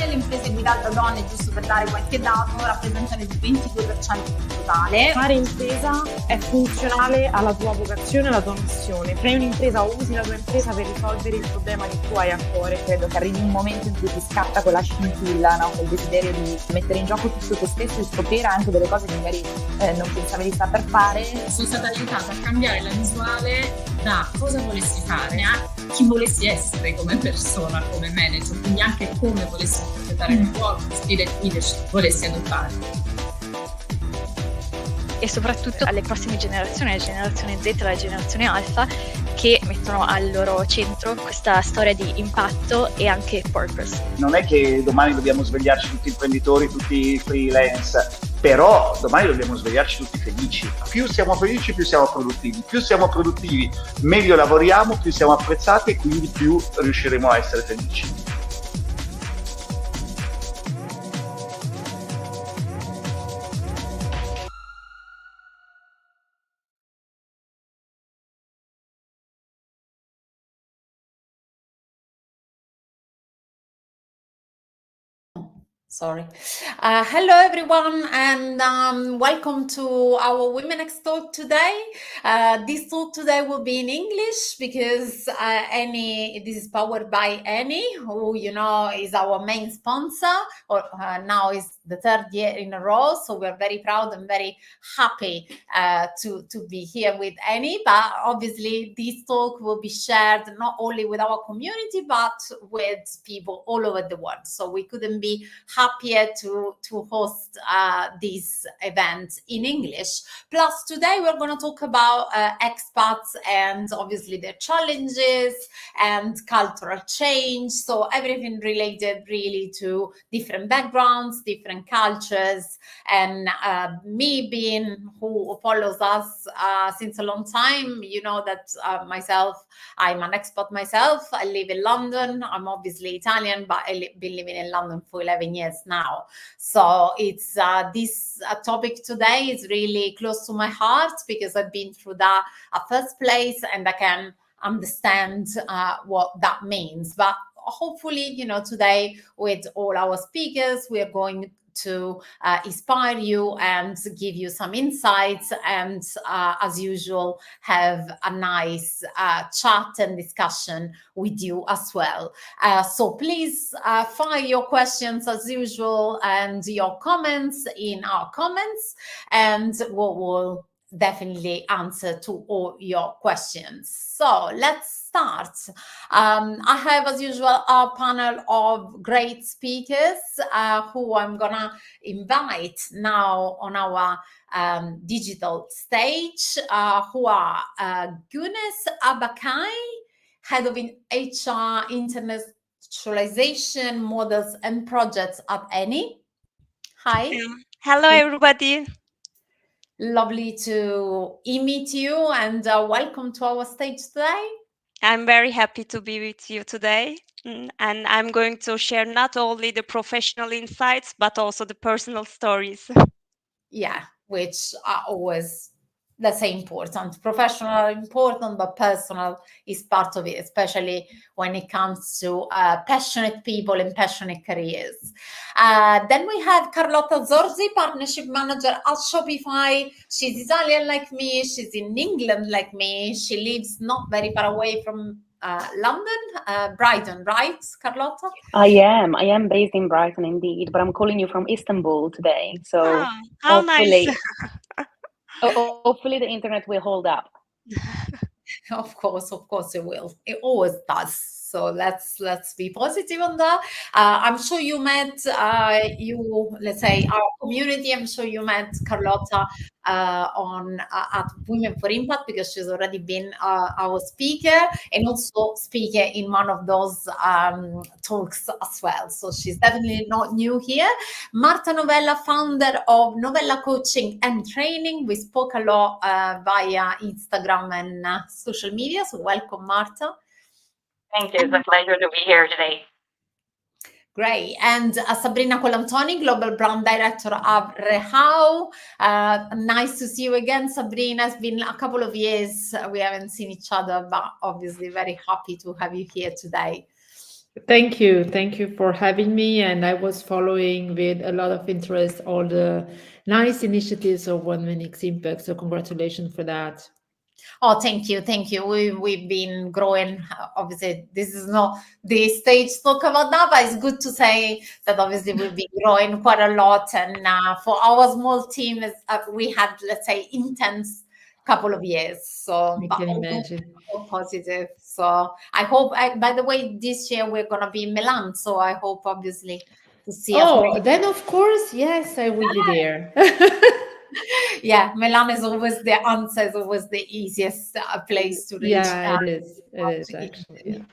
le imprese guidate da donne, giusto per dare qualche dato, rappresentano il 22% del totale. Fare impresa è funzionale alla tua vocazione e alla tua missione. Crei un'impresa o usi la tua impresa per risolvere il problema che tu hai a cuore. Credo che arrivi un momento in cui ti scatta quella scintilla, no? Quel desiderio di mettere in gioco tutto te stesso e scoprire anche delle cose che magari non pensavi di saper fare. Sono stata aiutata a cambiare la visuale da cosa volessi fare a chi volessi essere come persona, come manager, quindi anche come volessi interpretare il ruolo, lo stile di leadership volessi adottare. E soprattutto alle prossime generazioni, la generazione Z e la generazione Alfa, che mettono al loro centro questa storia di impatto e anche purpose. Non è che domani dobbiamo svegliarci tutti imprenditori, tutti freelance, però domani dobbiamo svegliarci tutti felici. Più siamo felici, più siamo produttivi. Più siamo produttivi, meglio lavoriamo, più siamo apprezzati e quindi più riusciremo a essere felici. Sorry. Hello everyone, and welcome to our WomenX Talk today. This talk today will be in English because this is powered by Annie, who is our main sponsor, or now is the third year in a row. So we're very proud and very happy to be here with Annie. But obviously, this talk will be shared not only with our community but with people all over the world. So we couldn't be happier to host this event in English. Plus, today we're going to talk about expats and obviously their challenges and cultural change. So everything related really to different backgrounds, different cultures, and me being who follows us since a long time, you know that myself, I'm an expat myself. I live in London. I'm obviously Italian, but I've been living in London for 11 years now. So it's this topic today is really close to my heart because I've been through that at first place and I can understand what that means. But hopefully, today with all our speakers, we are going to inspire you and give you some insights and as usual have a nice chat and discussion with you as well. So please fire your questions as usual and your comments in our comments, and we'll definitely answer to all your questions. So let's start. I have, as usual, a panel of great speakers who I'm gonna invite now on our digital stage, who are Gunes Abakai, Head of HR Internationalization Models and Projects at Eni. Hi. Hello, everybody. Lovely to meet you and welcome to our stage today. I'm very happy to be with you today. And I'm going to share not only the professional insights, but also the personal stories. Yeah, which are always, let's say, important. Professional are important, but personal is part of it, especially when it comes to passionate people and passionate careers. Then we have Carlotta Zorzi, Partnership Manager at Shopify. She's Italian like me. She's in England like me. She lives not very far away from London, Brighton, right, Carlotta? I am based in Brighton indeed, but I'm calling you from Istanbul today. So how nice. Hopefully the internet will hold up. Of course it will. It always does. So let's be positive on that. I'm sure you met let's say our community. I'm sure you met Carlotta at Women for Impact because she's already been our speaker and also speaker in one of those talks as well. So she's definitely not new here. Marta Novella, founder of Novella Coaching and Training. We spoke a lot via Instagram and social media. So welcome, Marta. Thank you. It's a pleasure to be here today. Great. And Sabrina Colantoni, Global Brand Director of Rehau. Nice to see you again, Sabrina. It's been a couple of years. We haven't seen each other, but obviously very happy to have you here today. Thank you for having me. And I was following with a lot of interest all the nice initiatives of WomenX Impact. So congratulations for that. Oh, thank you, thank you. We've been growing. Obviously, this is not the stage to talk about that, but it's good to say that obviously we've been growing quite a lot. And for our small team, we had, let's say, intense couple of years. So, I but can all imagine. positive. So I hope. By the way, this year we're gonna be in Milan. So I hope, obviously, to see as Oh, many. then of course, yes, I will be there. Yeah, Milan is always the answer, is always the easiest place to reach. Yeah, it is. It is actually. Yeah.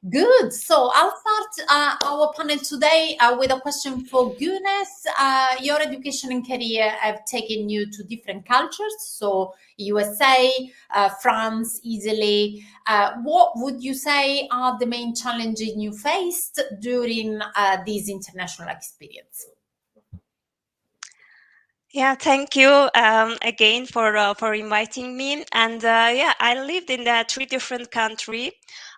Good. So I'll start our panel today with a question for Guinness. Your education and career have taken you to different cultures, so USA, France, Italy. What would you say are the main challenges you faced during this international experience? Yeah, thank you again for inviting me. And yeah, I lived in 3 different countries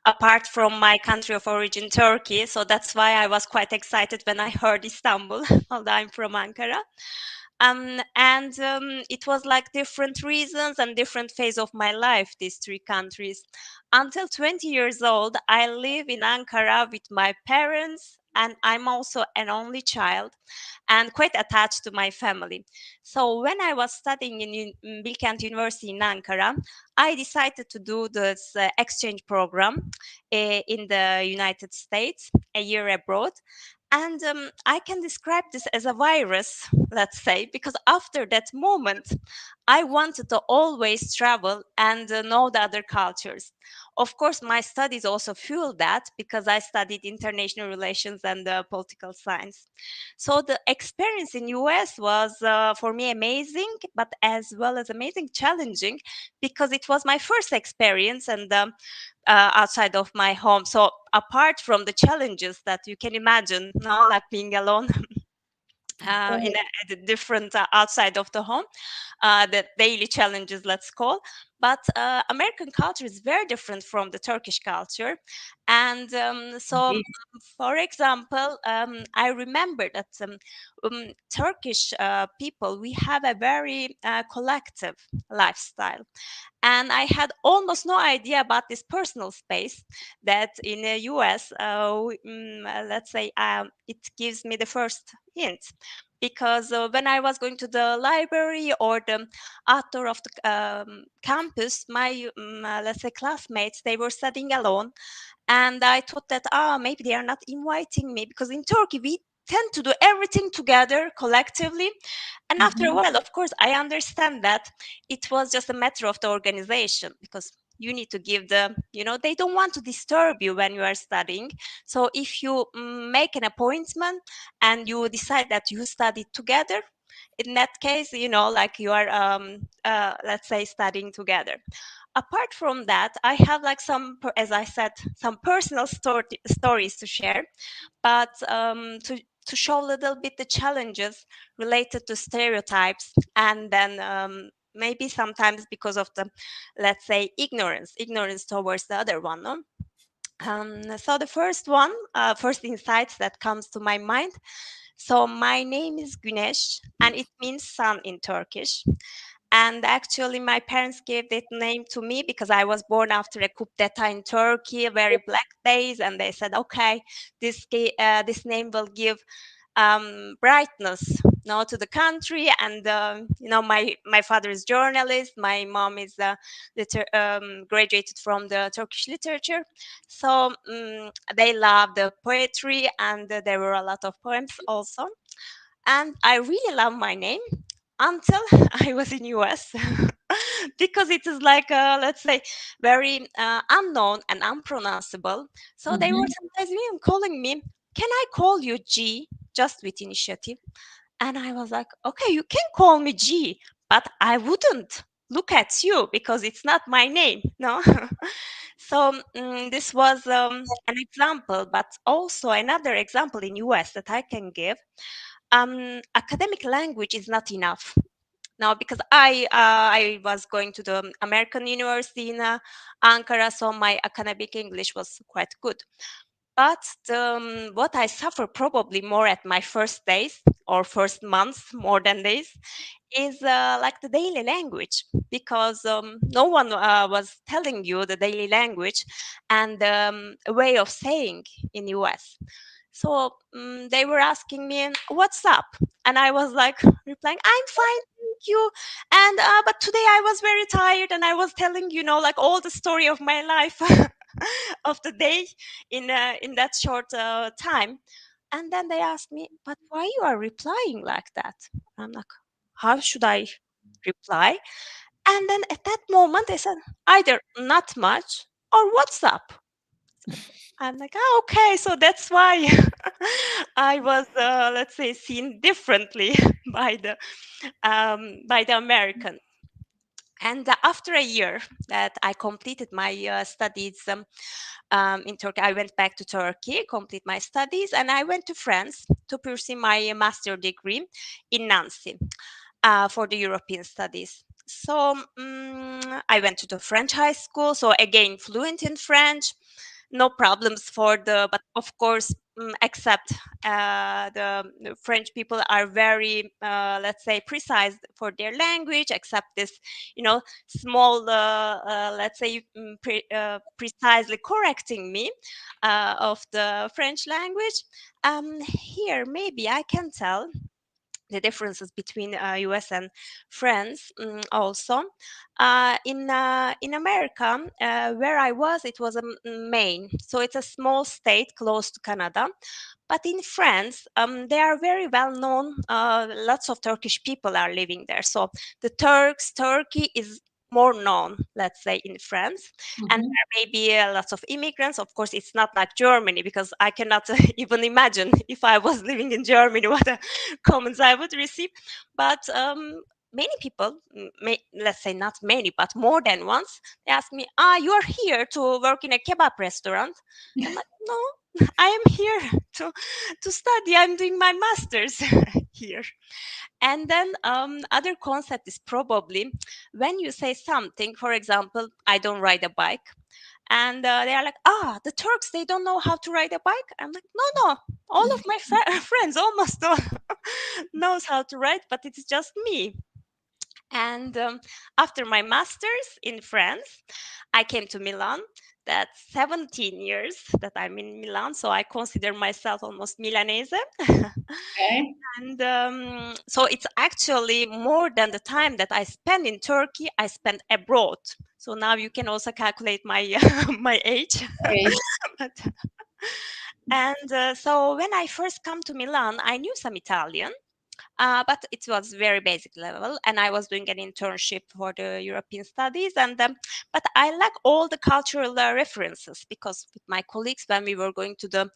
apart from my country of origin, Turkey. So that's why I was quite excited when I heard Istanbul, although I'm from Ankara. It was like different reasons and different phase of my life, these 3 countries. Until 20 years old, I live in Ankara with my parents, and I'm also an only child and quite attached to my family. So when I was studying in Bilkent University in Ankara, I decided to do this exchange program in the United States, a year abroad. And I can describe this as a virus, let's say, because after that moment, I wanted to always travel and know the other cultures. Of course, my studies also fueled that because I studied international relations and political science. So the experience in US was for me amazing, but as well as amazing challenging because it was my first experience and outside of my home. So apart from the challenges that you can imagine, no, like being alone at a different outside of the home, the daily challenges, let's call. But American culture is very different from the Turkish culture. And for example, I remember that Turkish people, we have a very collective lifestyle. And I had almost no idea about this personal space that in the US, let's say, it gives me the first hint. Because when I was going to the library or the outdoor of the campus, my, let's say, classmates, they were studying alone. And I thought that, maybe they are not inviting me because in Turkey, we tend to do everything together collectively. And after a while, of course, I understand that it was just a matter of the organization because you need to give the, they don't want to disturb you when you are studying. So if you make an appointment and you decide that you study together, in that case, like you are, let's say, studying together. Apart from that, I have like some, as I said, some personal stories to share, but to show a little bit the challenges related to stereotypes, and then maybe sometimes because of the, let's say, ignorance towards the other one. No? So the first one, first insights that comes to my mind. So my name is Güneş, and it means sun in Turkish. And actually, my parents gave that name to me because I was born after a coup d'etat in Turkey, very black days, and they said, "Okay, this name will give brightness, to the country." And my father is journalist, my mom is graduated from the Turkish literature, so they love the poetry, and there were a lot of poems also. And I really love my name until I was in US because it is like let's say very unknown and unpronounceable. So they were sometimes even calling me, "Can I call you G?" just with initiative. And I was like, "Okay, you can call me G, but I wouldn't look at you because it's not my name." No. So this was an example, but also another example in US that I can give. Academic language is not enough now because I was going to the American University in Ankara, so my academic English was quite good. But what I suffer probably more at my first days or first months, more than days, is like the daily language, because no one was telling you the daily language and a way of saying in US. So they were asking me, "What's up?" And I was like replying, "I'm fine, thank you." And but today I was very tired, and I was telling, like all the story of my life of the day in that short time. And then they asked me, "But why you are replying like that?" I'm like, "How should I reply?" And then at that moment, they said, "Either not much or what's up." I'm like, "Oh, okay, so that's why I was, let's say, seen differently by the American." And after a year that I completed my studies in Turkey, I went back to Turkey, complete my studies, and I went to France to pursue my master degree in Nancy for the European studies. So I went to the French high school, so again fluent in French, no problems but of course, except the French people are very, let's say, precise for their language, except this, small, let's say, precisely correcting me of the French language. Here, maybe I can tell the differences between US and France also. In America, where I was, it was Maine. So it's a small state close to Canada. But in France, they are very well known. Lots of Turkish people are living there. So Turkey is more known, let's say, in France. And there may be lots of immigrants. Of course, it's not like Germany, because I cannot even imagine if I was living in Germany what comments I would receive. But many people, let's say not many, but more than once, they ask me, "You are here to work in a kebab restaurant?" I'm like, "No, I am here to study. I'm doing my master's here." And then other concept is probably when you say something, for example, "I don't ride a bike." And they are like, "The Turks, they don't know how to ride a bike." I'm like, no, all of my friends, almost all, knows how to ride, but it's just me. And after my master's in France, I came to Milan. That's 17 years that I'm in Milan, so I consider myself almost Milanese. Okay. And so it's actually more than the time that I spend in Turkey, I spent abroad. So now you can also calculate my my age. Okay. And so when I first come to Milan, I knew some Italian, but it was very basic level, and I was doing an internship for the European studies. And but I lack all the cultural references, because with my colleagues, when we were going to the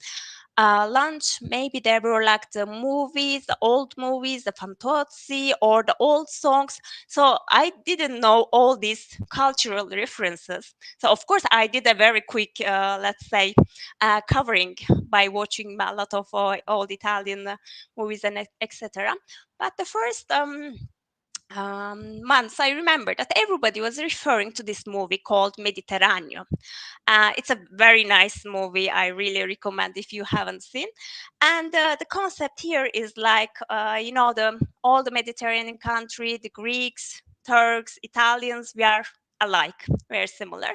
lunch, maybe there were like the movies, the old movies, the fantozzi, or the old songs. So I didn't know all these cultural references. So of course I did a very quick, let's say, covering by watching a lot of old Italian movies and etc. But the first months, I remember that everybody was referring to this movie called Mediterranean. It's a very nice movie. I really recommend if you haven't seen. And the concept here is like, all the Mediterranean country, the Greeks, Turks, Italians, we are alike, very similar.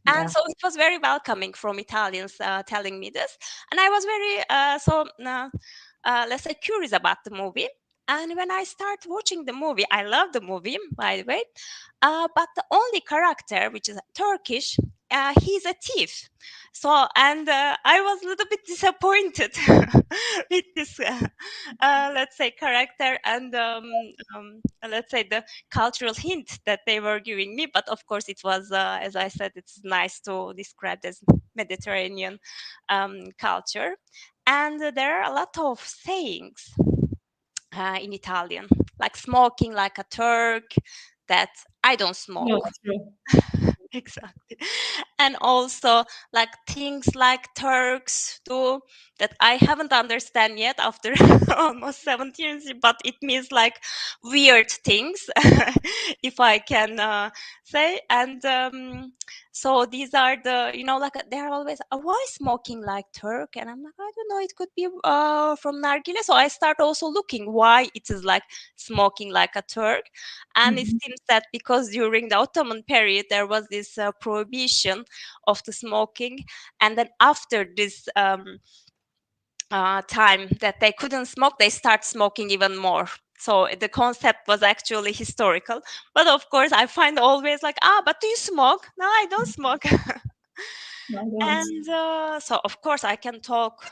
Yeah. And so it was very welcoming from Italians telling me this. And I was very, let's say, curious about the movie. And when I start watching the movie, I love the movie, by the way. But the only character, which is Turkish, he's a thief. So, and I was a little bit disappointed with this, let's say, character, and let's say the cultural hint that they were giving me. But of course, it was, as I said, it's nice to describe as Mediterranean culture. And there are a lot of sayings in Italian, like smoking like a Turk, that I don't smoke. No, true. Exactly. and also like things like Turks too that I haven't understand yet after almost 17 years, but it means like weird things, if I can say. And so these are the, like they're always, why smoking like Turk? And I'm like, I don't know, it could be from nargile. So I start also looking why it is like smoking like a Turk. And it seems that because during the Ottoman period, there was this prohibition of the smoking. And then after this time that they couldn't smoke, they start smoking even more. So the concept was actually historical. But of course, I find always like, but do you smoke? No, I don't smoke. And so, of course, I can talk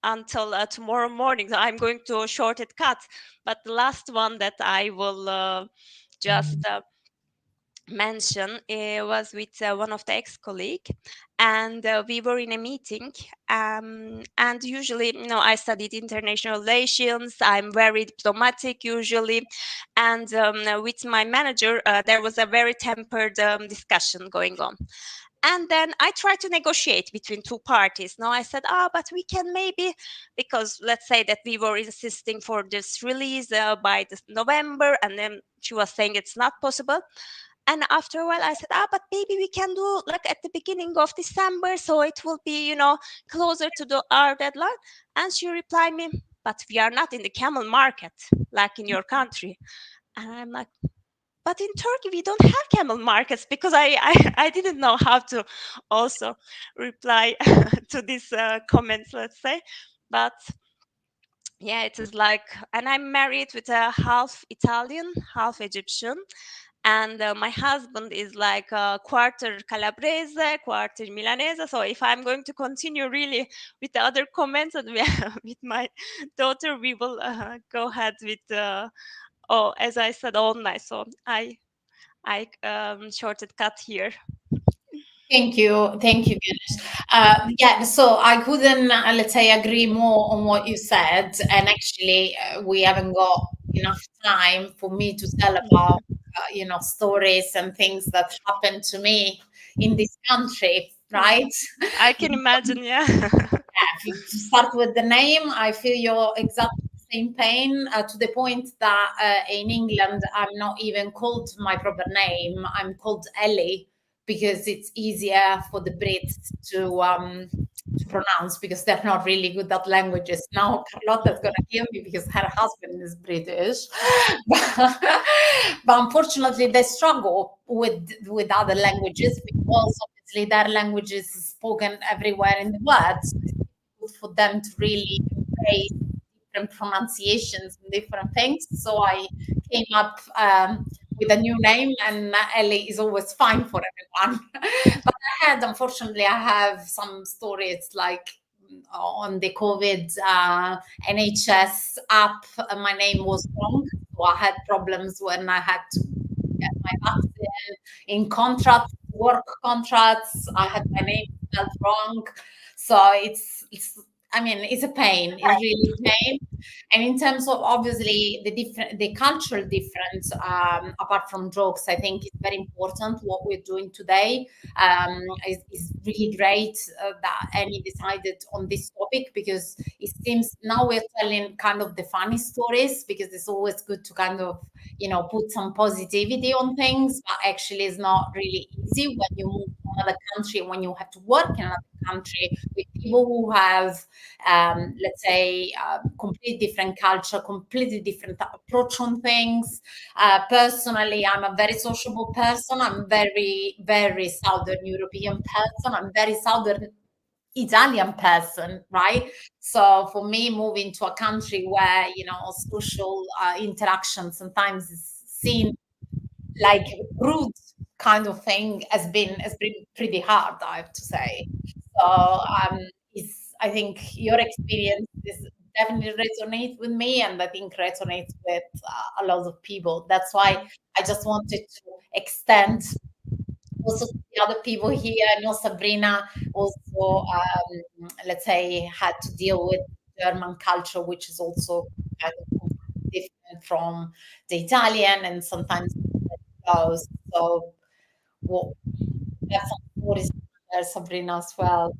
until tomorrow morning. So I'm going to short it cut. But the last one that I will just mention was with one of the ex-colleague, and we were in a meeting, and usually, I studied international relations. I'm very diplomatic usually, and with my manager there was a very tempered discussion going on. And then I tried to negotiate between two parties. Now I said, but we can maybe, because let's say that we were insisting for this release by this November, and then she was saying it's not possible. And after a while, I said, but maybe we can do like at the beginning of December, so it will be, closer to our deadline. And she replied me, but we are not in the camel market like in your country. And I'm like, but in Turkey we don't have camel markets, because I didn't know how to also reply to these comments, let's say. But yeah, it is like, and I'm married with a half Italian, half Egyptian. And my husband is like a quarter Calabrese, quarter Milanese. So if I'm going to continue really with the other comments and with my daughter, we will go ahead with, as I said, all night. So I shorted cut here. Thank you, Ganesh. Yeah, so I couldn't, let's say, agree more on what you said. And actually, we haven't got enough time for me to tell about, stories and things that happened to me in this country, right? I can imagine, yeah. To start with the name, I feel your exact same pain, to the point that in England, I'm not even called my proper name. I'm called Ellie, because it's easier for the Brits to pronounce, because they're not really good at languages. Now Carlotta's gonna kill me because her husband is British, but unfortunately they struggle with other languages, because obviously their language is spoken everywhere in the world. So it's difficult for them to really embrace different pronunciations and different things. So I came up with a new name, and Ellie is always fine for everyone. But unfortunately, I have some stories like on the COVID NHS app, my name was wrong. So I had problems when I had to get my vaccine in contracts, work contracts. I had my name spelled wrong. So it's a pain. It's really a pain. And in terms of obviously the cultural difference, apart from jokes, I think it's very important what we're doing today. Is really great that Annie decided on this topic, because it seems now we're telling kind of the funny stories, because it's always good to kind of put some positivity on things, but actually it's not really easy when you move to another country, when you have to work in another country with people who have let's say completely different culture, completely different approach on things. Personally, I'm a very sociable person. I'm very, very Southern European person. I'm very Southern Italian person, right? So for me, moving to a country where social interaction sometimes is seen like rude kind of thing has been pretty hard, I have to say. So I think your experience is definitely resonate with me, and I think resonates with a lot of people. That's why I just wanted to extend also to the other people here. I know Sabrina also, let's say, had to deal with German culture, which is also kind of different from the Italian, and sometimes goes. So, what are some stories Sabrina, as well.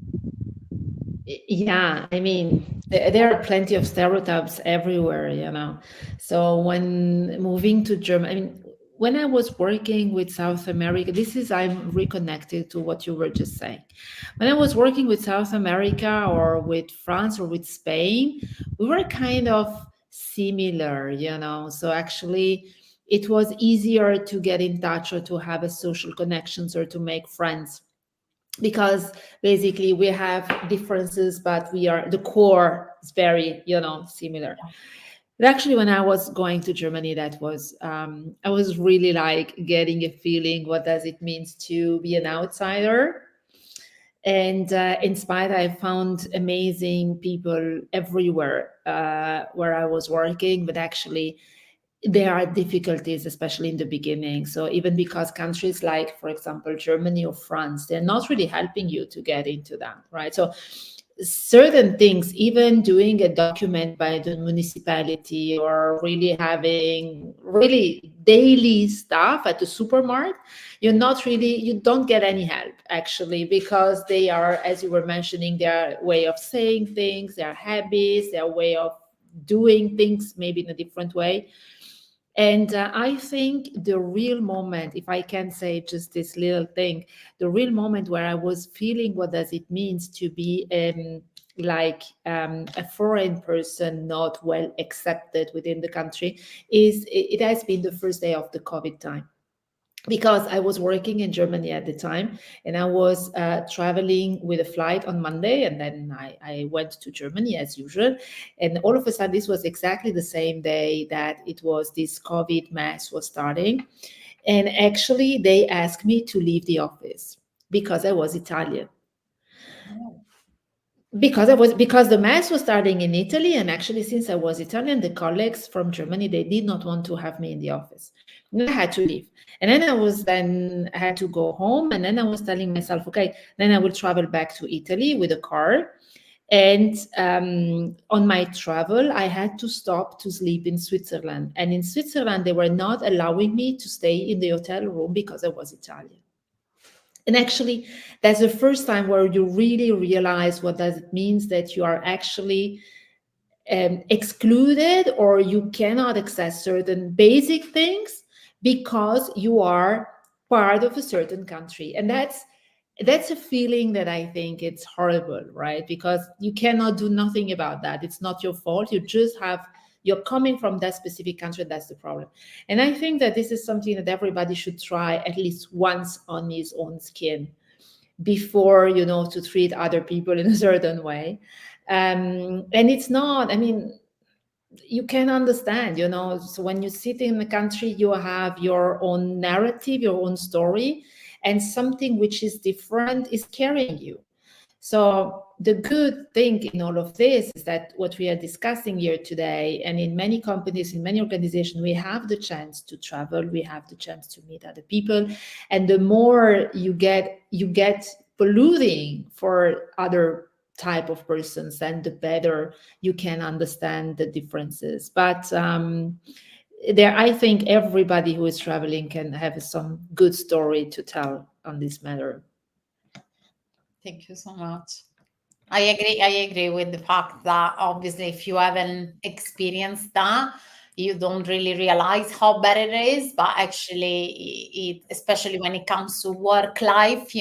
Yeah, I mean, there are plenty of stereotypes everywhere, So when moving to Germany, I mean, when I was working with South America, I'm reconnected to what you were just saying. When I was working with South America or with France or with Spain, we were kind of similar, So actually, it was easier to get in touch or to have a social connections or to make friends because basically we have differences, but the core is very, similar. But actually, when I was going to Germany, I was really like getting a feeling, what does it mean to be an outsider? And in spite, I found amazing people everywhere where I was working, but actually there are difficulties, especially in the beginning. So even because countries like, for example, Germany or France, they're not really helping you to get into that, right? So certain things, even doing a document by the municipality or really having really daily stuff at the supermarket, you don't get any help actually, because they are, as you were mentioning, their way of saying things, their habits, their way of doing things maybe in a different way. And I think the real moment, if I can say just this little thing, the real moment where I was feeling what does it means to be a foreign person not well accepted within the country is it has been the first day of the COVID time. Because I was working in Germany at the time, and I was traveling with a flight on Monday, and then I went to Germany as usual. And all of a sudden, this was exactly the same day that this COVID mess was starting. And actually, they asked me to leave the office because I was Italian. Because the mass was starting in Italy, and actually, since I was Italian, the colleagues from Germany, they did not want to have me in the office. And I had to leave. And then I had to go home, and then I was telling myself, okay, then I will travel back to Italy with a car. And on my travel, I had to stop to sleep in Switzerland. And in Switzerland, they were not allowing me to stay in the hotel room because I was Italian. And actually, that's the first time where you really realize what does it means that you are actually excluded, or you cannot access certain basic things because you are part of a certain country. And that's a feeling that I think it's horrible, right? Because you cannot do nothing about that. It's not your fault. You're coming from that specific country. That's the problem. And I think that this is something that everybody should try at least once on his own skin before, to treat other people in a certain way. And it's not, I mean, you can understand, so when you sit in the country, you have your own narrative, your own story, and something which is different is carrying you. So the good thing in all of this is that what we are discussing here today, and in many companies, in many organizations, we have the chance to travel, we have the chance to meet other people. And the more you get polluting for other type of persons, then the better you can understand the differences. But I think everybody who is traveling can have some good story to tell on this matter. Thank you so much. I agree with the fact that obviously if you haven't experienced that, you don't really realize how bad it is. But actually, especially when it comes to work life,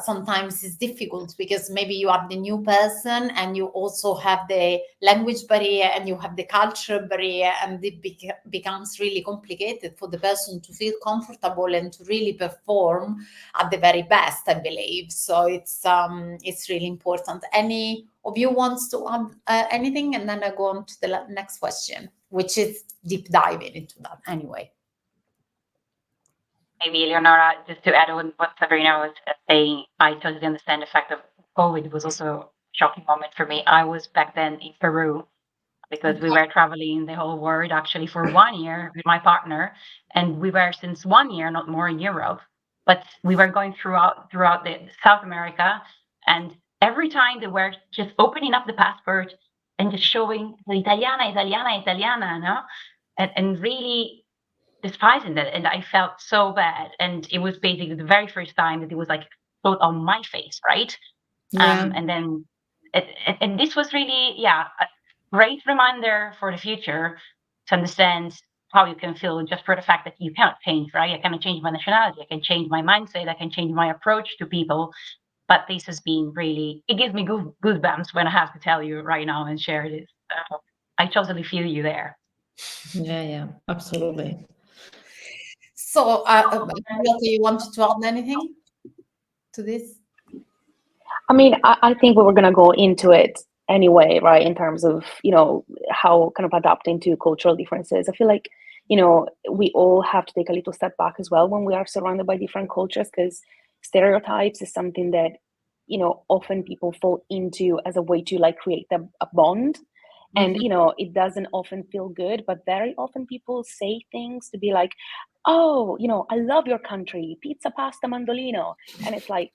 sometimes it's difficult because maybe you are the new person and you also have the language barrier and you have the culture barrier, and it becomes really complicated for the person to feel comfortable and to really perform at the very best, I believe. So it's really important. Any of you wants to add anything, and then I go on to the next question, which is deep diving into that anyway. Maybe Eleonora, just to add on what Sabrina was saying, I totally understand the fact that COVID was also a shocking moment for me. I was back then in Peru because we were traveling the whole world actually for 1 year with my partner, and we were since 1 year, not more, in Europe. But we were going throughout the South America, and every time they were just opening up the passport and just showing the Italiana, no? And really despising that. And I felt so bad. And it was basically the very first time that it was like explode on my face, right? Yeah. And then and this was really, yeah, a great reminder for the future to understand how you can feel just for the fact that you cannot change, right? I cannot change my nationality, I can change my mindset, I can change my approach to people. But this has been really, it gives me goosebumps when I have to tell you right now and share this. I totally feel you there. Yeah, absolutely. So, Bianca, you wanted to add anything to this? I mean, I think we were going to go into it anyway, right? In terms of, how kind of adapting to cultural differences. I feel like, we all have to take a little step back as well when we are surrounded by different cultures, because stereotypes is something that, often people fall into as a way to like create a bond. And, it doesn't often feel good, but very often people say things to be like, oh, I love your country, pizza, pasta, mandolino. And it's like,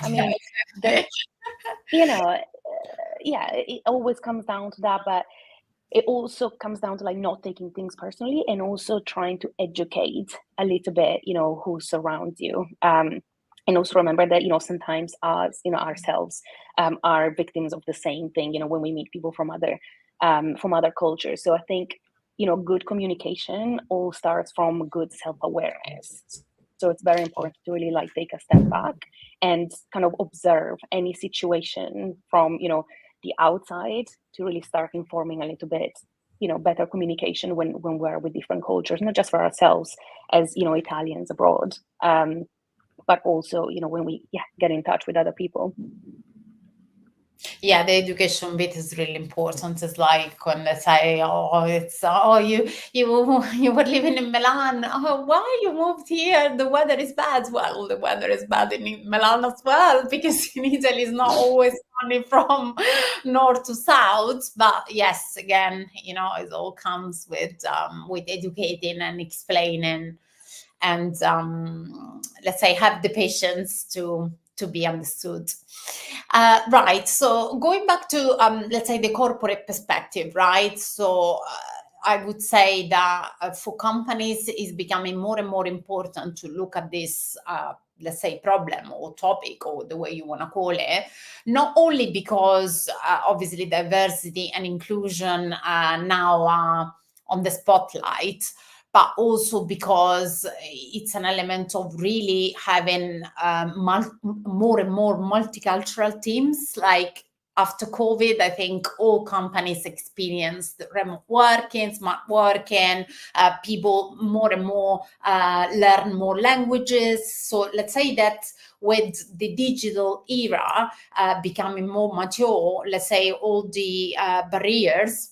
I mean, there's, yeah, it always comes down to that, but it also comes down to like not taking things personally and also trying to educate a little bit, who surrounds you. And also remember that, sometimes us, ourselves are victims of the same thing, when we meet people from other cultures. So I think, good communication all starts from good self-awareness. So it's very important to really like take a step back and kind of observe any situation from, the outside to really start informing a little bit, better communication when we're with different cultures, not just for ourselves as, Italians abroad, but also, when we get in touch with other people. Yeah, the education bit is really important. It's like when they say, you were living in Milan. Oh, why you moved here? The weather is bad. Well, the weather is bad in Milan as well, because in Italy it's not always sunny from north to south. But yes, again, it all comes with educating and explaining, and let's say have the patience to be understood. Right. So going back to let's say the corporate perspective, right? So I would say that for companies it's becoming more and more important to look at this let's say problem or topic, or the way you want to call it, not only because obviously diversity and inclusion now are on the spotlight, but also because it's an element of really having more and more multicultural teams. Like after COVID, I think all companies experienced remote working, smart working, people more and more learn more languages. So let's say that with the digital era becoming more mature, let's say all the barriers,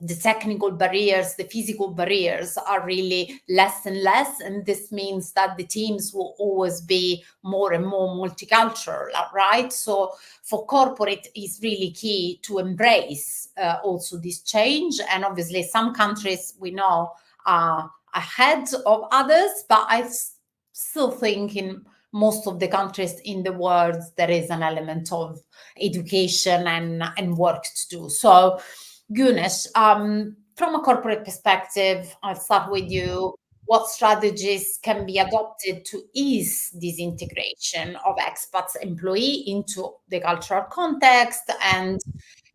the technical barriers, the physical barriers are really less and less. And this means that the teams will always be more and more multicultural, right? So for corporate, it's really key to embrace also this change. And obviously some countries we know are ahead of others, but I still think in most of the countries in the world, there is an element of education and work to do. So Gunesh, from a corporate perspective, I'll start with you. What strategies can be adopted to ease this integration of expats employee into the cultural context and,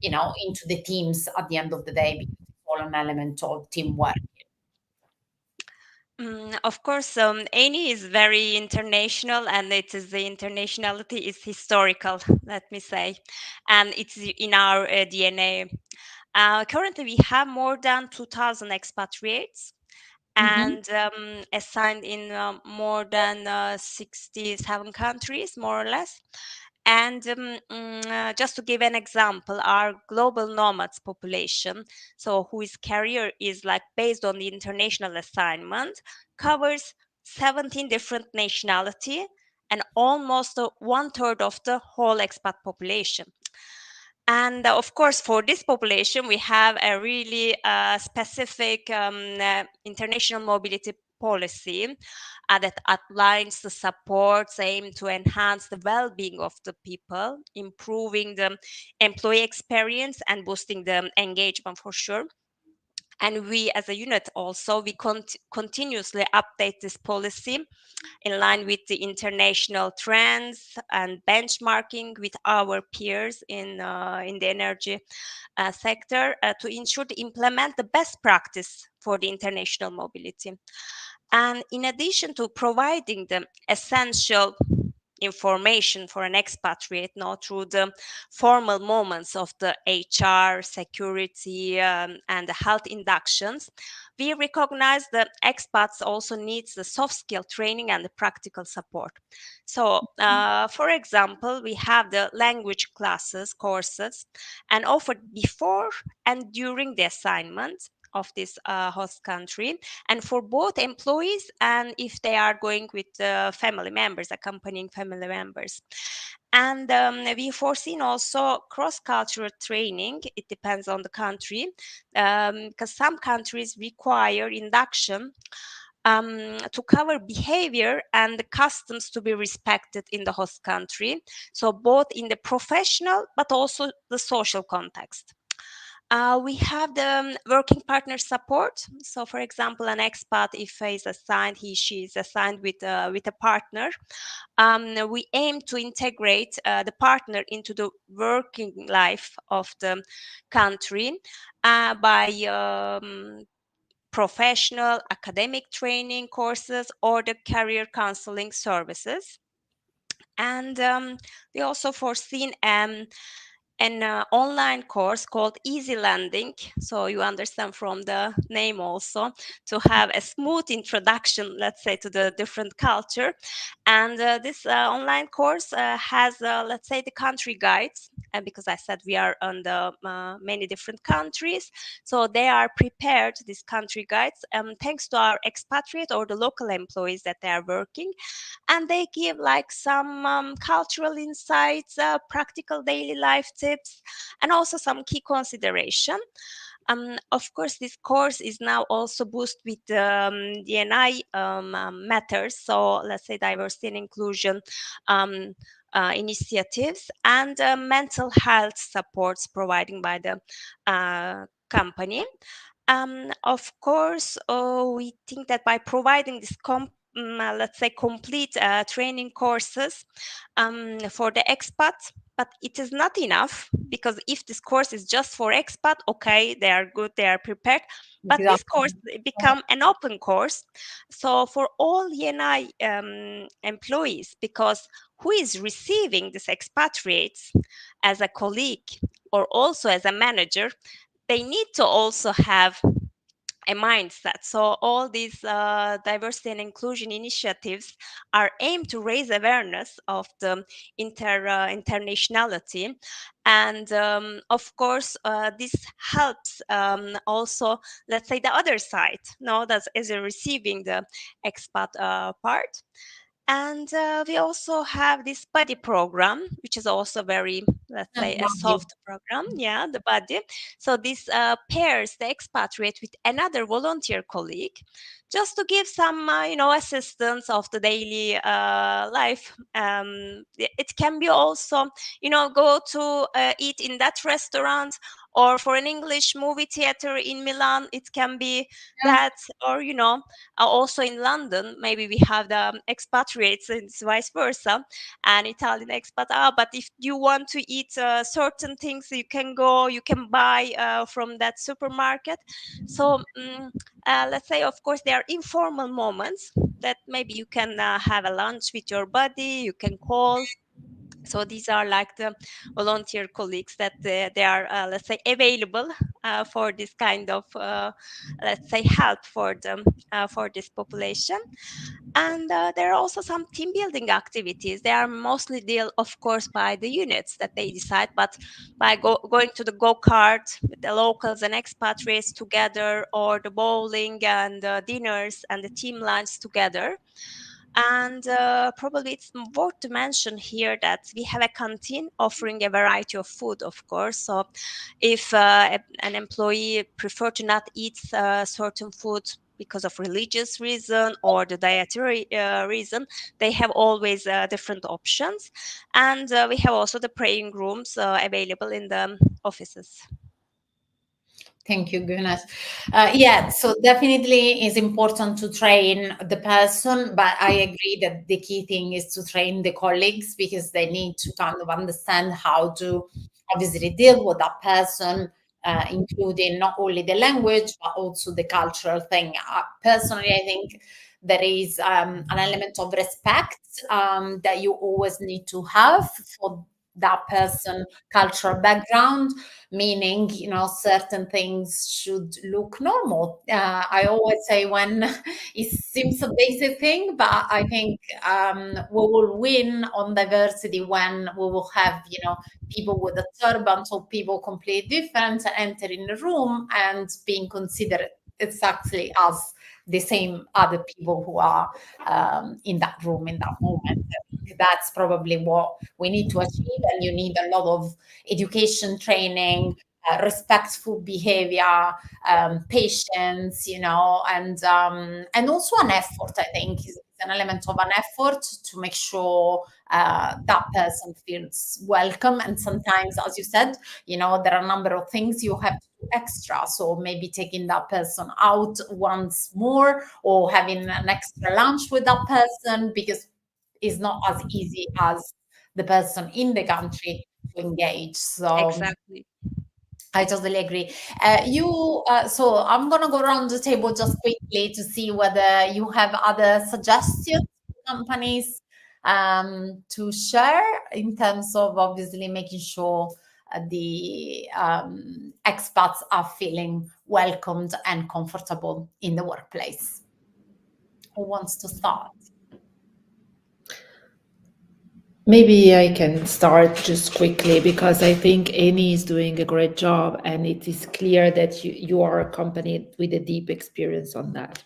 into the teams at the end of the day, because it's all an element of teamwork? Of course, ANI is very international, and the internationality is historical, let me say, and it's in our DNA. Currently, we have more than 2,000 expatriates, and assigned in more than 67 countries, more or less. And just to give an example, our global nomads population, so whose career is like based on the international assignment, covers 17 different nationality and almost 1/3 of the whole expat population. And of course, for this population, we have a really specific international mobility policy that outlines the supports aimed to enhance the well-being of the people, improving the employee experience and boosting the engagement for sure. And we as a unit also, we continuously update this policy in line with the international trends and benchmarking with our peers in the energy sector to ensure to implement the best practice for the international mobility. And in addition to providing the essential information for an expatriate, through the formal moments of the HR, security, and the health inductions, we recognize that expats also needs the soft skill training and the practical support. So, for example, we have the language courses, and offered before and during the assignment of this host country, and for both employees and if they are going with family members, accompanying family members. And we foreseen also cross-cultural training. It depends on the country, because some countries require induction to cover behavior and the customs to be respected in the host country. So both in the professional but also the social context. We have the working partner support. So, for example, an expat, if he's assigned, she is assigned with a partner, we aim to integrate the partner into the working life of the country by professional academic training courses or the career counseling services. And we also foreseen an online course called Easy Landing. So you understand from the name also, to have a smooth introduction, let's say, to the different culture. And this online course has, let's say, the country guides, because I said we are on the many different countries. So they are prepared, these country guides, thanks to our expatriate or the local employees that they are working. And they give like some cultural insights, practical daily life tips, and also some key consideration. Of course, this course is now also boosted with D&I matters, so let's say diversity and inclusion initiatives, and mental health supports providing by the company. Of course, we think that by providing this let's say complete training courses for the expats, but it is not enough, because if this course is just for expat, okay, they are good, they are prepared, but this course become an open course, so for all ENI employees, because who is receiving these expatriates as a colleague or also as a manager, they need to also have a mindset. So all these diversity and inclusion initiatives are aimed to raise awareness of the internationality. And of course, this helps also, let's say, the other side, that is receiving the expat part. And we also have this buddy program, which is also very, let's say, a soft program. Yeah, the buddy. So this pairs the expatriate with another volunteer colleague, just to give some, assistance of the daily life. It can be also, go to eat in that restaurant, or for an English movie theater in Milan, it can be that, or also in London, maybe we have the expatriates and vice versa, and Italian expat. But if you want to eat certain things, you can buy from that supermarket. So let's say, of course, there are informal moments that maybe you can have a lunch with your buddy, you can call. So these are like the volunteer colleagues that they are, let's say, available for this kind of, let's say, help for them, for this population. And there are also some team building activities. They are mostly dealt, of course, by the units that they decide, but by going to the go-kart with the locals and expatriates together, or the bowling and dinners and the team lunch together. And probably it's worth to mention here that we have a canteen offering a variety of food, of course. So if an employee prefer to not eat certain food because of religious reason or the dietary reason, they have always different options. And we have also the praying rooms available in the offices. Thank you, Gunas. Yeah, so definitely it's important to train the person, but I agree that the key thing is to train the colleagues because they need to kind of understand how to obviously deal with that person, including not only the language, but also the cultural thing. Personally, I think there is an element of respect that you always need to have for that person cultural background, meaning certain things should look normal. I always say when it seems a basic thing, but I think we will win on diversity when we will have people with a turban or people completely different entering the room and being considered exactly as the same other people who are in that room in that moment. That's probably what we need to achieve, and you need a lot of education training, respectful behavior, patience, and also an effort. I think is an element of an effort to make sure that person feels welcome. And sometimes, as you said, there are a number of things you have to do extra. So maybe taking that person out once more, or having an extra lunch with that person, because it's not as easy as the person in the country to engage. So Exactly. I totally agree. So I'm gonna go around the table just quickly to see whether you have other suggestions for companies to share in terms of obviously making sure the expats are feeling welcomed and comfortable in the workplace. Who wants to start? Maybe I can start just quickly because I think Annie is doing a great job, and it is clear that you are a company with a deep experience on that.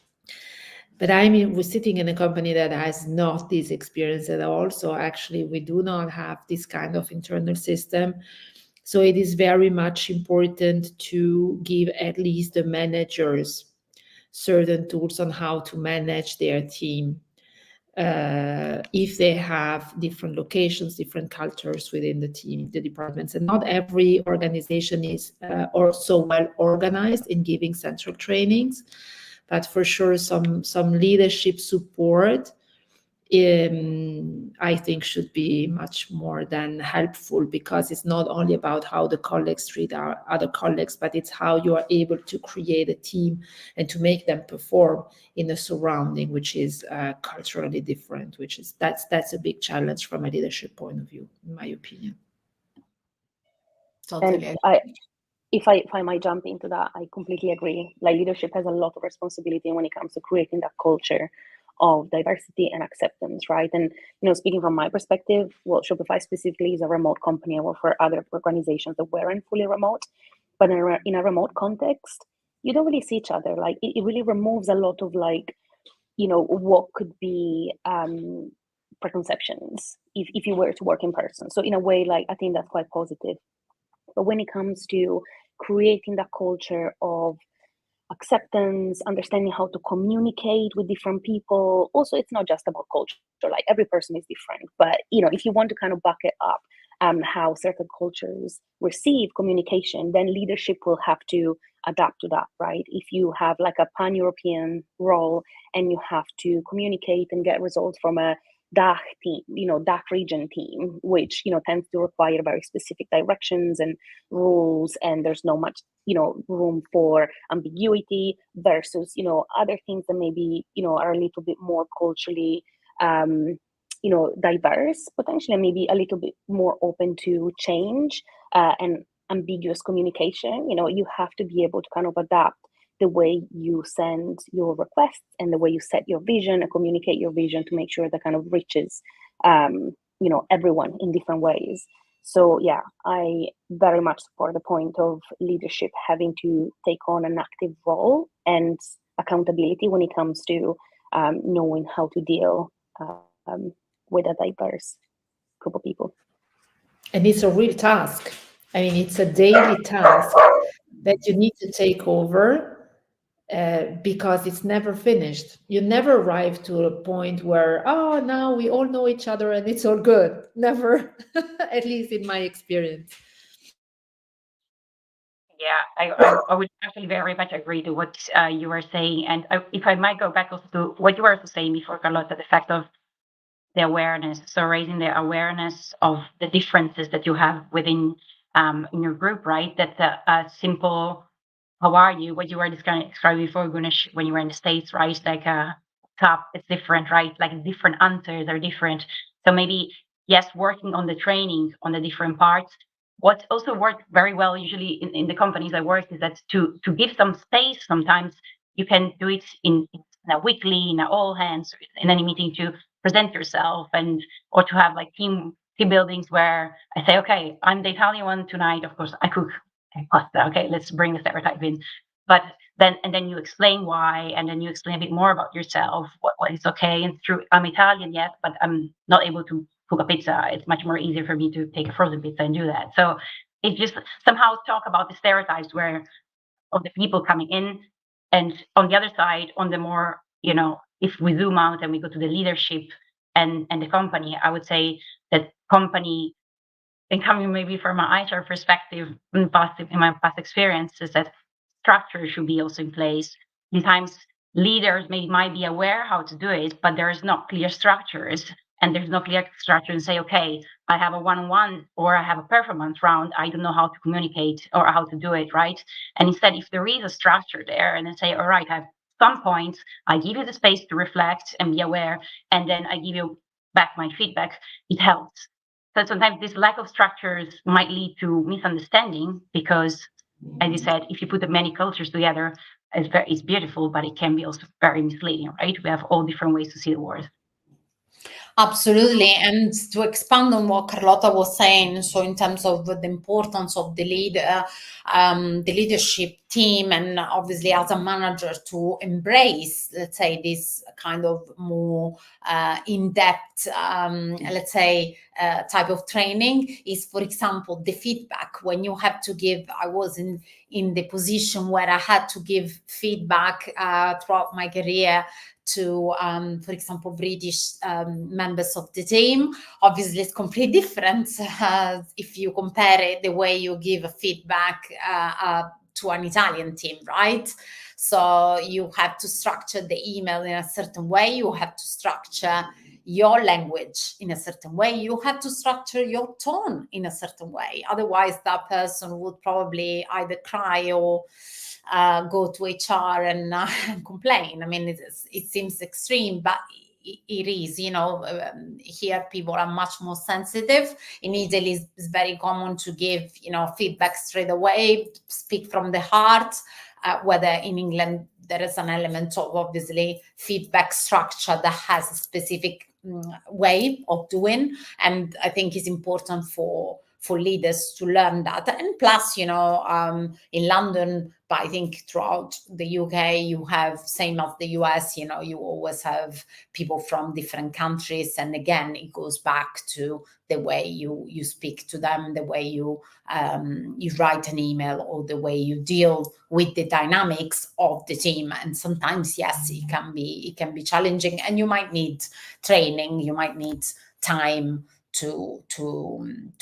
But we're sitting in a company that has not this experience at all. So actually, we do not have this kind of internal system. So it is very much important to give at least the managers certain tools on how to manage their team. If they have different locations, different cultures within the team, the departments, and not every organization is also well organized in giving central trainings, but for sure some leadership support I think should be much more than helpful, because it's not only about how the colleagues treat our other colleagues, but it's how you are able to create a team and to make them perform in a surrounding which is culturally different, that's a big challenge from a leadership point of view, in my opinion. Totally. And if I might jump into that, I completely agree. Like, leadership has a lot of responsibility when it comes to creating that culture of diversity and acceptance, right? And speaking from my perspective, well, Shopify specifically is a remote company. I work for other organizations that weren't fully remote, but in a remote context, you don't really see each other. Like, it really removes a lot of what could be preconceptions if you were to work in person. So in a way, like, I think that's quite positive. But when it comes to creating that culture of acceptance, understanding how to communicate with different people. Also, it's not just about culture. Like, every person is different. But, if you want to kind of back it up, how certain cultures receive communication, then leadership will have to adapt to that, right? If you have like a pan-European role and you have to communicate and get results from a DACH team, DACH region team, which, tends to require very specific directions and rules, and there's no much, room for ambiguity versus, other things that maybe, are a little bit more culturally, diverse, potentially, maybe a little bit more open to change and ambiguous communication. You have to be able to kind of adapt the way you send your requests and the way you set your vision and communicate your vision to make sure that kind of reaches, everyone in different ways. So yeah, I very much support the point of leadership having to take on an active role and accountability when it comes to knowing how to deal with a diverse group of people. And it's a real task. I mean, it's a daily task that you need to take over because it's never finished. You never arrive to a point where, now we all know each other and it's all good. Never, at least in my experience. Yeah, I would actually very much agree to what you were saying. And if I might go back also to what you were also saying before, Carlotta, the fact of the awareness. So raising the awareness of the differences that you have within in your group, right? That a simple how are you? What you were describing before, Gunesh, when you were in the States, right? Like top, it's different, right? Like different answers are different. So maybe yes, working on the training on the different parts. What also worked very well usually in the companies I work is that to give some space. Sometimes you can do it in a weekly, in a all hands, in any meeting to present yourself and or to have like team buildings where I say, okay, I'm the Italian one tonight. Of course, I cook pasta. Okay, let's bring the stereotype in. But then you explain why, and then you explain a bit more about yourself, what is okay. And true, I'm Italian, yet, but I'm not able to cook a pizza. It's much more easier for me to take a frozen pizza and do that. So it just somehow talk about the stereotypes where of the people coming in, and on the other side, on the more, if we zoom out and we go to the leadership and the company, I would say that company, and coming maybe from an HR perspective in my past experiences, that structure should be also in place. Sometimes leaders might be aware how to do it, but there's not clear structures, and there's no clear structure and say, okay, I have a one-on-one or I have a performance round. I don't know how to communicate or how to do it, right? And instead, if there is a structure there, and then say, all right, I have some points, I give you the space to reflect and be aware, and then I give you back my feedback, it helps. So sometimes this lack of structures might lead to misunderstanding because, as you said, if you put the many cultures together, it's beautiful, but it can be also very misleading, right? We have all different ways to see the world. Absolutely. And to expand on what Carlotta was saying, so in terms of the importance of the leadership team, and obviously as a manager to embrace, let's say, this kind of more in-depth, let's say, type of training is, for example, the feedback. When you have to give, I was in the position where I had to give feedback throughout my career to, for example, British members of the team. Obviously, it's completely different if you compare it the way you give a feedback to an Italian team, right? So you have to structure the email in a certain way. You have to structure your language in a certain way. You have to structure your tone in a certain way. Otherwise, that person would probably either cry or go to HR and complain. I mean, it seems extreme, but it is, here people are much more sensitive. In Italy, it's very common to give, feedback straight away, speak from the heart, whether in England, there is an element of obviously feedback structure that has a specific way of doing. And I think it's important for leaders to learn that. And plus, in London, but I think throughout the UK, you have, same as the US, you always have people from different countries. And again, it goes back to the way you speak to them, the way you write an email, or the way you deal with the dynamics of the team. And sometimes, yes, it can be challenging, and you might need training, you might need time to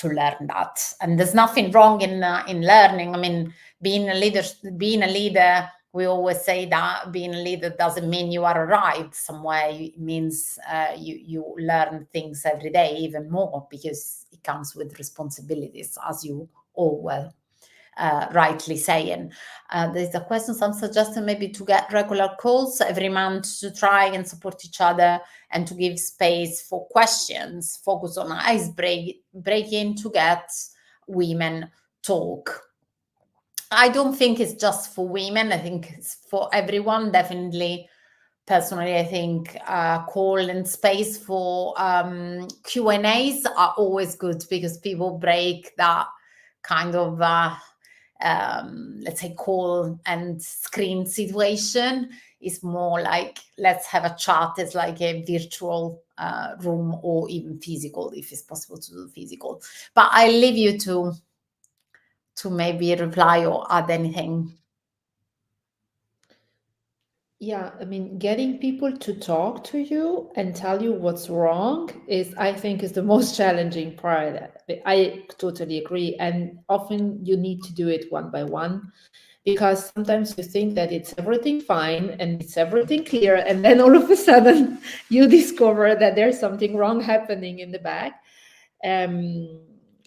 learn that. And there's nothing wrong in learning. I mean, being a leader, we always say that being a leader doesn't mean you are arrived somewhere. It means you learn things every day, even more, because it comes with responsibilities, as you all were rightly saying. There's a question, some suggesting maybe to get regular calls every month to try and support each other, and to give space for questions, focus on ice breaking to get women talk. I don't think it's just for women. I think it's for everyone, definitely. Personally, I think call and space for Q&As are always good, because people break that kind of, let's say, call and screen situation. It's more like, let's have a chat. It's like a virtual room, or even physical, if it's possible to do physical. But I leave you to maybe reply or add anything. Yeah, I mean, getting people to talk to you and tell you what's wrong is, I think, is the most challenging part. I totally agree. And often you need to do it one by one, because sometimes you think that it's everything fine and it's everything clear, and then all of a sudden you discover that there's something wrong happening in the back.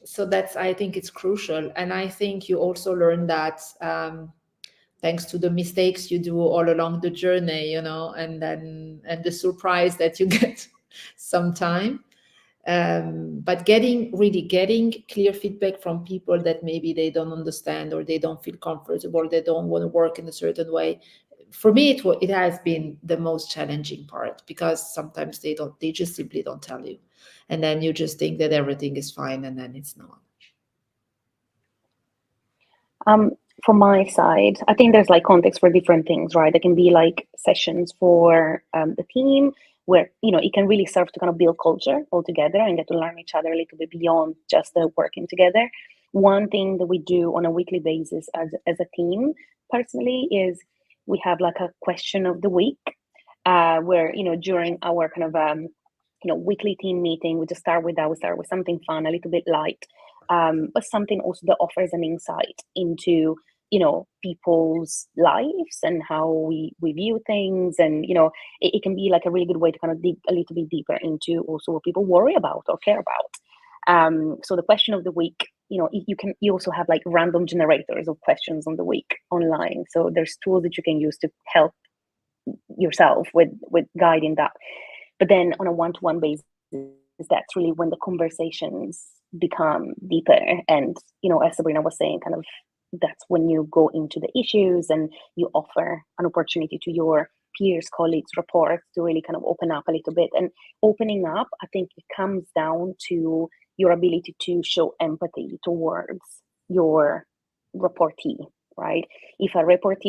So that's, I think it's crucial. And I think you also learn that thanks to the mistakes you do all along the journey, and the surprise that you get sometime. But getting clear feedback from people that maybe they don't understand, or they don't feel comfortable, they don't want to work in a certain way. For me, it has been the most challenging part, because sometimes they just simply don't tell you, and then you just think that everything is fine, and then it's not. From my side, I think there's like context for different things, right? There can be like sessions for the team where, it can really serve to kind of build culture all together and get to learn each other a little bit beyond just the working together. One thing that we do on a weekly basis as a team personally is we have like a question of the week where, during our kind of, weekly team meeting, we start with something fun, a little bit light, but something also that offers an insight into people's lives and how we view things. And it can be like a really good way to kind of dig a little bit deeper into also what people worry about or care about. So the question of the week, you also have like random generators of questions on the week online, so there's tools that you can use to help yourself with guiding that. But then on a one-to-one basis, that's really when the conversations become deeper. And, as Sabrina was saying, kind of that's when you go into the issues and you offer an opportunity to your peers, colleagues, reports to really kind of open up a little bit. And opening up, I think it comes down to your ability to show empathy towards your reportee, right? If a report,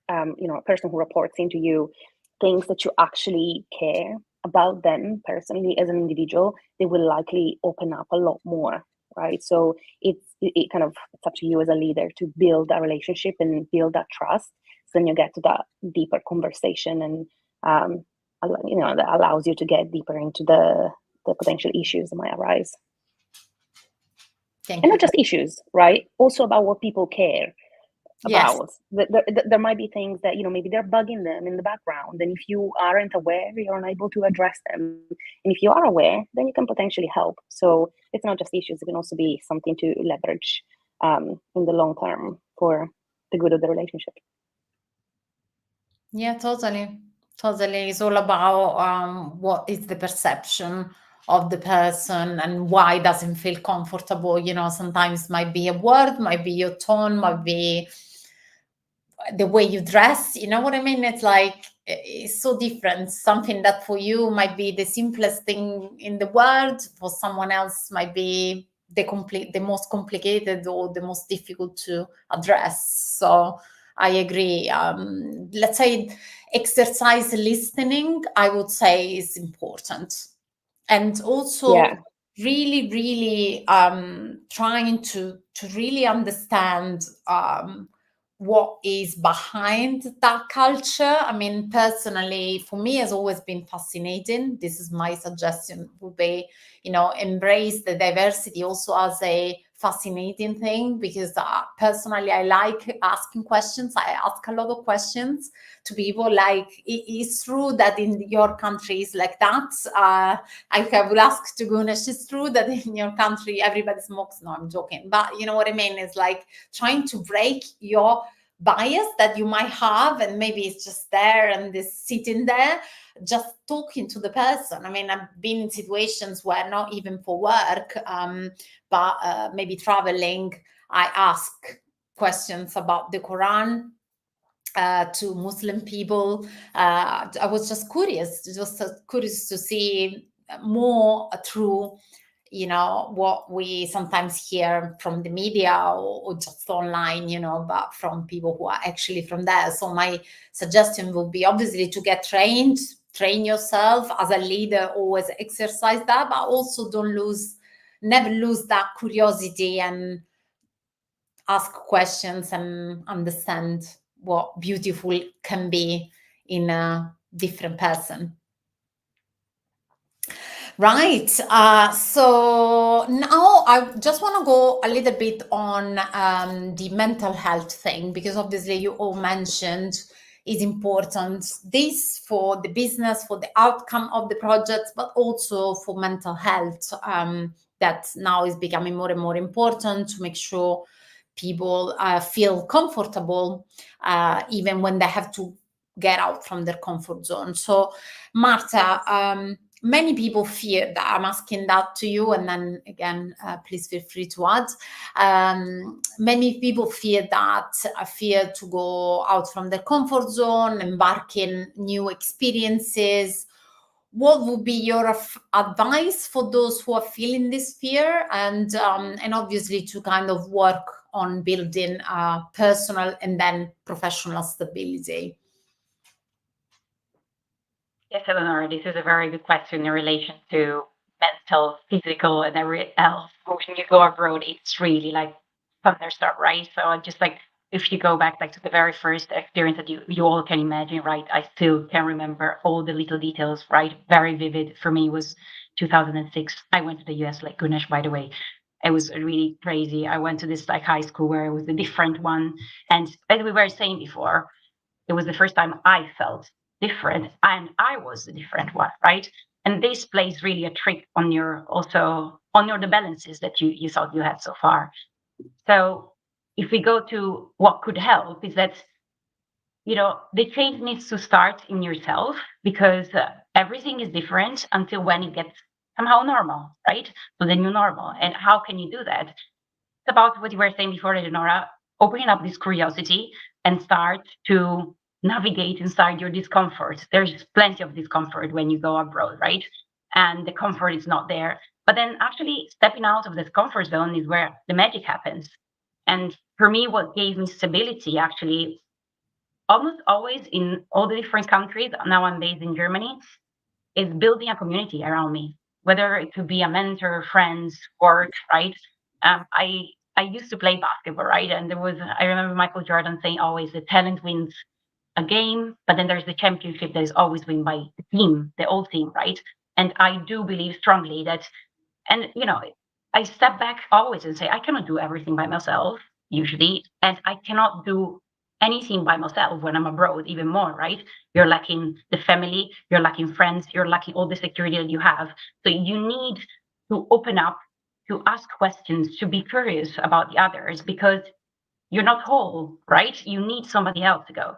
a person who reports into you thinks that you actually care about them personally as an individual, they will likely open up a lot more, right? So it's up to you as a leader to build a relationship and build that trust. So then you get to that deeper conversation, and that allows you to get deeper into the potential issues that might arise. And not just issues, right? Also about what people care about. Yes. There might be things that, maybe they're bugging them in the background. And if you aren't aware, you're unable to address them. And if you are aware, then you can potentially help. So it's not just issues. It can also be something to leverage in the long term for the good of the relationship. Yeah, totally. It's all about what is the perception of the person and why doesn't feel comfortable. Sometimes might be a word, might be your tone, might be the way you dress. You know what I mean? It's like, it's so different. Something that for you might be the simplest thing in the world, for someone else might be the most complicated or the most difficult to address. So I agree. Let's say exercise listening, I would say, is important. And also really, really trying to really understand what is behind that culture. I mean, personally, for me, has always been fascinating. This is my suggestion, would be, embrace the diversity also as a fascinating thing, because personally, I like asking questions. I ask a lot of questions to people, like, it's true that in your country is like that. I will ask to Gunesh, it's true that in your country everybody smokes? No, I'm joking. But you know what I mean? It's like trying to break your bias that you might have, and maybe it's just there and it's sitting there, just talking to the person. I mean, I've been in situations where, not even for work, but maybe traveling, I ask questions about the Quran to Muslim people. I was just curious to see more through, what we sometimes hear from the media or just online, but from people who are actually from there. So my suggestion would be obviously to get train yourself as a leader, always exercise that, but also never lose that curiosity and ask questions and understand what beautiful can be in a different person. Right. So now I just want to go a little bit on the mental health thing, because obviously you all mentioned is important. This for the business, for the outcome of the project, but also for mental health. That now is becoming more and more important to make sure people feel comfortable, even when they have to get out from their comfort zone. So, Marta, many people fear that. I'm asking that to you, and then again, please feel free to add. Many people fear that, fear to go out from their comfort zone, embark in new experiences. What would be your advice for those who are feeling this fear, and obviously to kind of work on building personal and then professional stability? Yes, Eleanor, this is a very good question in relation to mental, physical, and everything else. When you go abroad, it's really like thunderstorm, right? So I just like, if you go back like to the very first experience that you all can imagine, right? I still can remember all the little details, right? Very vivid for me was 2006. I went to the US, like Gunesh, by the way. It was really crazy. I went to this like high school where it was a different one. And as we were saying before, it was the first time I felt different, and I was the different one, right? And this plays really a trick on your the balances that you thought you had so far. So if we go to what could help, is that the change needs to start in yourself, because everything is different until when it gets somehow normal, right? So the new normal. And how can you do that? It's about what you were saying before, Eleonora, opening up this curiosity and start to navigate inside your discomfort. There's plenty of discomfort when you go abroad, right? And the comfort is not there. But then actually stepping out of this comfort zone is where the magic happens. And for me, what gave me stability actually, almost always in all the different countries, now I'm based in Germany, is building a community around me, whether it could be a mentor, friends, work, right? I used to play basketball, right? And I remember Michael Jordan saying always, the talent wins a game, but then there's the championship that is always won by the team, the whole team, right? And I do believe strongly that, and I step back always and say, I cannot do everything by myself, usually, and I cannot do anything by myself when I'm abroad, even more, right? You're lacking the family, you're lacking friends, you're lacking all the security that you have. So you need to open up, to ask questions, to be curious about the others, because you're not whole, right? You need somebody else to go.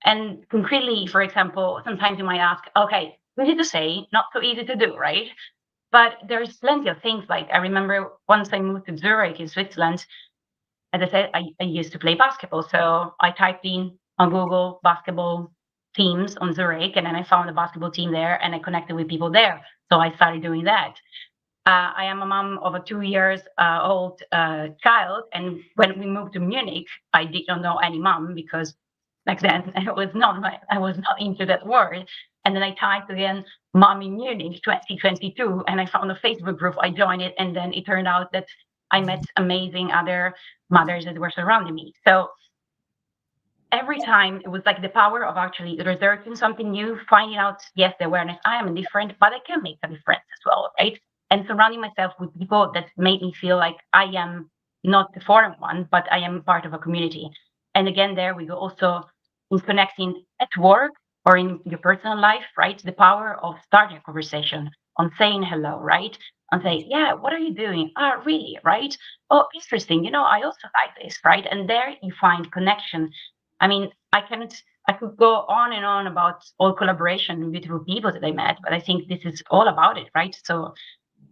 And concretely, for example, sometimes you might ask, okay, easy to say, not so easy to do, right? But there's plenty of things. Like I remember once I moved to Zurich in Switzerland, as I said, I used to play basketball. So I typed in on Google basketball teams on Zurich, and then I found a basketball team there, and I connected with people there. So I started doing that. I am a mom of a 2 years old child, and when we moved to Munich, I did not know any mom, because back then I was not into that word. And then I typed again "mom in Munich 2022," and I found a Facebook group. I joined it, and then it turned out that I met amazing other mothers that were surrounding me. So every time it was like the power of actually researching something new, finding out, yes, the awareness, I am different, but I can make a difference as well, right? And surrounding myself with people that made me feel like I am not the foreign one, but I am part of a community. And again, there we go also in connecting at work or in your personal life, right? The power of starting a conversation, on saying hello, right? And say, yeah, what are you doing? Oh, really, right? Oh, interesting. I also like this, right? And there you find connection. I mean, I could go on and on about all collaboration and beautiful people that I met, but I think this is all about it, right? So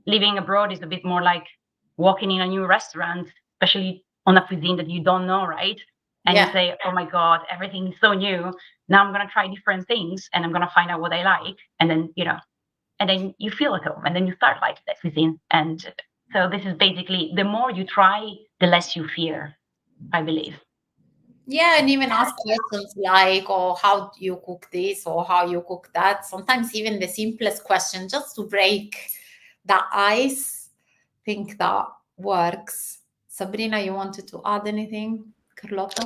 living abroad is a bit more like walking in a new restaurant, especially on a cuisine that you don't know, right? And you say, oh my God, everything is so new. Now I'm going to try different things, and I'm going to find out what I like. And then, and then you feel at home, and then you start liking that cuisine. And so this is basically, the more you try, the less you fear, I believe. Yeah, and even ask questions like, oh, how do you cook this, or how you cook that? Sometimes even the simplest question, just to break the ice, I think that works. Sabrina, you wanted to add anything? Carlotta?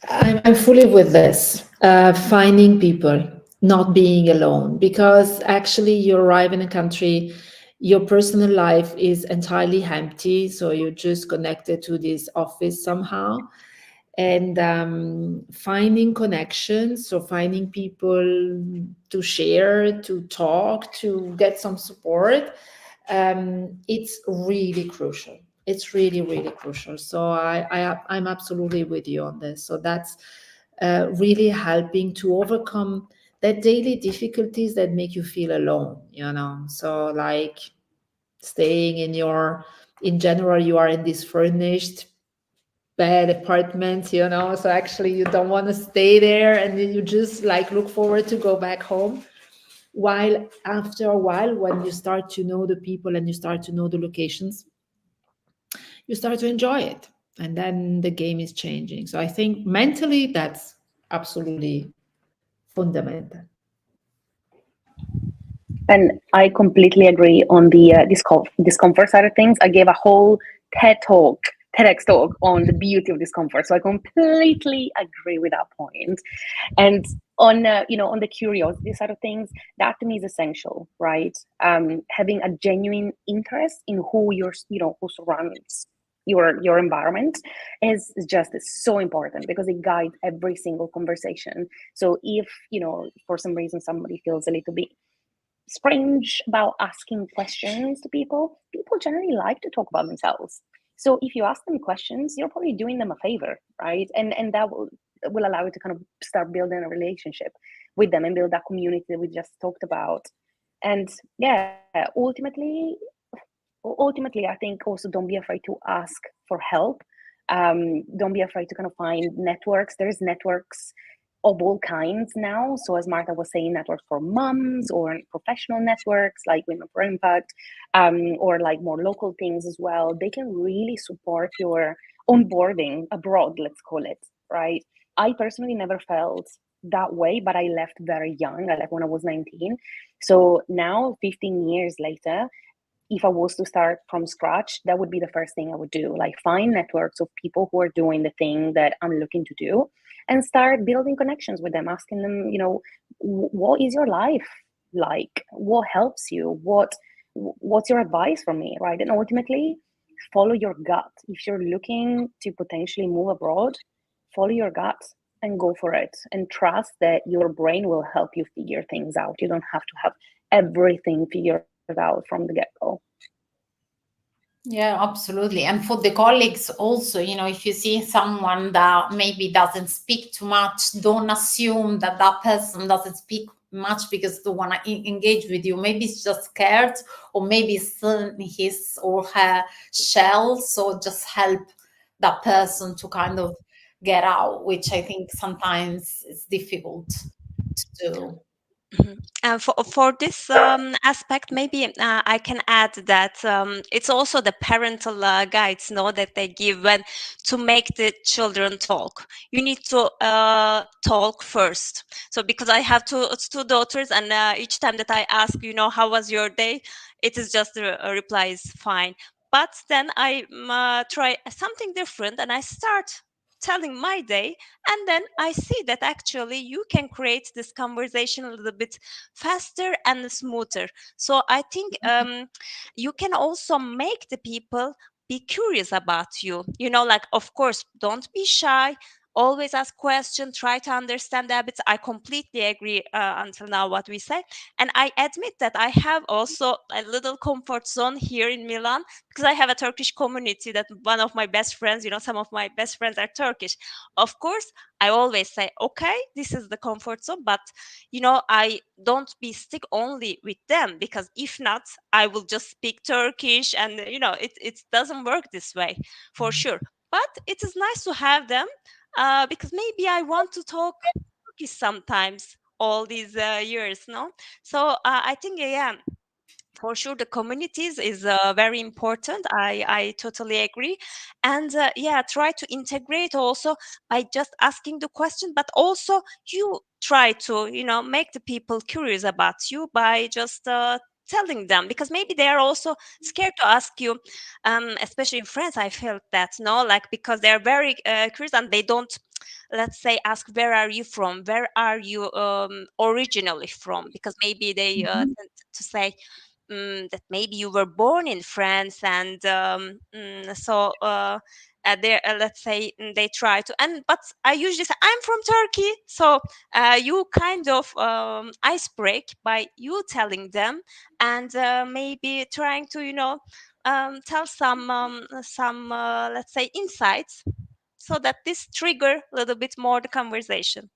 I'm fully with this. Finding people, not being alone, because actually you arrive in a country, your personal life is entirely empty, so you're just connected to this office somehow. And finding connections, so finding people to share, to talk, to get some support, it's really crucial. It's really, really crucial. So I'm absolutely with you on this. So that's really helping to overcome that daily difficulties that make you feel alone, you know. So like staying in general, you are in this furnished bed apartment, you know, so actually you don't want to stay there, and then you just like look forward to go back home. While after a while, when you start to know the people and you start to know the locations, you start to enjoy it, and then the game is changing. So I think mentally that's absolutely fundamental. And I completely agree on the discomfort side of things. I gave a whole TEDx talk on the beauty of discomfort. So I completely agree with that point. And on on the curiosity side of things, that to me is essential, right? Having a genuine interest in who who surrounds your environment is just so important, because it guides every single conversation. So if for some reason somebody feels a little bit strange about asking questions to people generally like to talk about themselves. So if you ask them questions, you're probably doing them a favor, right? And that will allow you to kind of start building a relationship with them and build that community that we just talked about. And yeah, ultimately, I think also don't be afraid to ask for help. Don't be afraid to kind of find networks. There's networks of all kinds now. So as Martha was saying, networks for moms, or professional networks like Women for Impact, or like more local things as well. They can really support your onboarding abroad, let's call it, right? I personally never felt that way, but I left very young. I left when I was 19. So now, 15 years later, if I was to start from scratch, that would be the first thing I would do. Like, find networks of people who are doing the thing that I'm looking to do, and start building connections with them, asking them, what is your life like? What helps you? What's your advice for me, right? And ultimately, follow your gut. If you're looking to potentially move abroad, follow your gut and go for it, and trust that your brain will help you figure things out. You don't have to have everything figured out from the get-go. Yeah, absolutely. And for the colleagues also, if you see someone that maybe doesn't speak too much, don't assume that that person doesn't speak much because they want to engage with you. Maybe it's just scared, or maybe it's still in his or her shell. So just help that person to kind of get out, which I think sometimes is difficult to do. And for this aspect, maybe I can add that it's also the parental guides, that they give when to make the children talk. You need to talk first. So because I have two daughters, and each time that I ask, how was your day, it is just a reply is fine. But then I try something different, and I start telling my day, and then I see that actually you can create this conversation a little bit faster and smoother. So I think you can also make the people be curious about you. Like, of course, don't be shy. Always ask questions, try to understand the habits. I completely agree until now what we say. And I admit that I have also a little comfort zone here in Milan, because I have a Turkish community, that one of my best friends, some of my best friends are Turkish. Of course, I always say, okay, this is the comfort zone, but I don't be stick only with them, because if not, I will just speak Turkish, and it doesn't work this way, for sure. But it is nice to have them, because maybe I want to talk Turkish sometimes all these years, no? So I think, yeah, for sure the communities is very important. I totally agree. And yeah, try to integrate also by just asking the question, but also you try to make the people curious about you by just telling them, because maybe they are also scared to ask you, especially in France. I felt that, no, like, because they're very curious, and they don't let's say, ask where are you from, where are you originally from, because maybe they tend to say that maybe you were born in France, and they let's say they try to, but I usually say I'm from Turkey. So you kind of ice break by you telling them, and maybe trying to tell some let's say insights, so that this trigger a little bit more the conversation.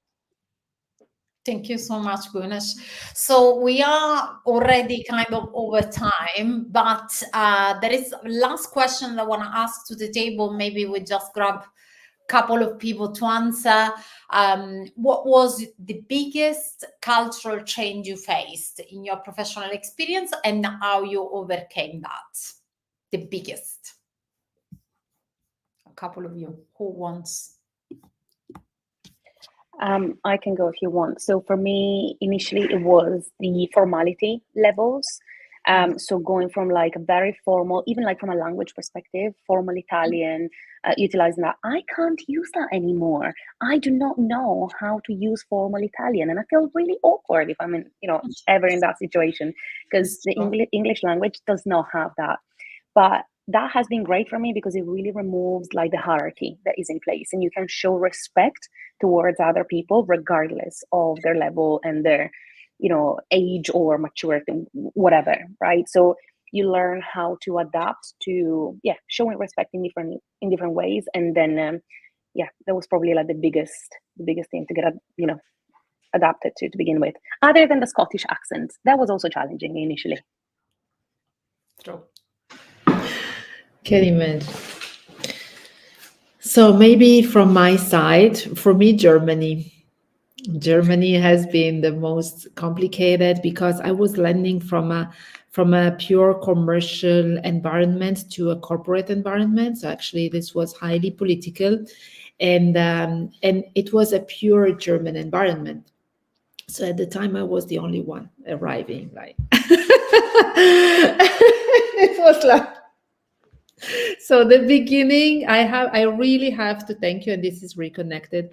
Thank you so much, Gunesh. So we are already kind of over time, but there is last question that I want to ask to the table. Maybe we just grab a couple of people to answer. What was the biggest cultural change you faced in your professional experience, and how you overcame that? The biggest. A couple of you. Who wants? I can go if you want. So for me, initially it was the formality levels. So going from like a very formal, even like from a language perspective, formal Italian, utilizing that. I can't use that anymore. I do not know how to use formal Italian, and I feel really awkward if I'm in, ever in that situation, because the English language does not have that. But that has been great for me because it really removes like the hierarchy that is in place, and you can show respect towards other people regardless of their level and their age or maturity, whatever, right? So you learn how to adapt to showing respect in different ways. And then that was probably like the biggest thing to get adapted to begin with, other than the Scottish accent. That was also challenging initially. True. Can imagine. So maybe from my side, for me, Germany has been the most complicated, because I was landing from a pure commercial environment to a corporate environment. So actually this was highly political, and it was a pure German environment. So at the time I was the only one arriving, like it was like, so the beginning, I really have to thank you, and this is reconnected.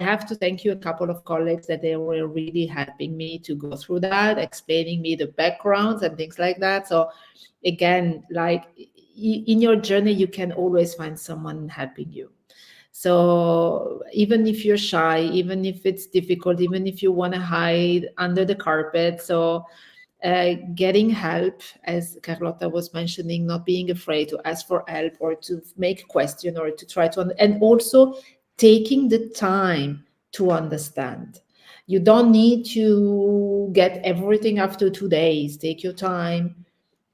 I have to thank you a couple of colleagues that they were really helping me to go through that, explaining me the backgrounds and things like that. So again, like in your journey, you can always find someone helping you. So even if you're shy, even if it's difficult, even if you want to hide under the carpet, so getting help, as Carlotta was mentioning, not being afraid to ask for help or to make a question or to try to, and also taking the time to understand. You don't need to get everything after 2 days. Take your time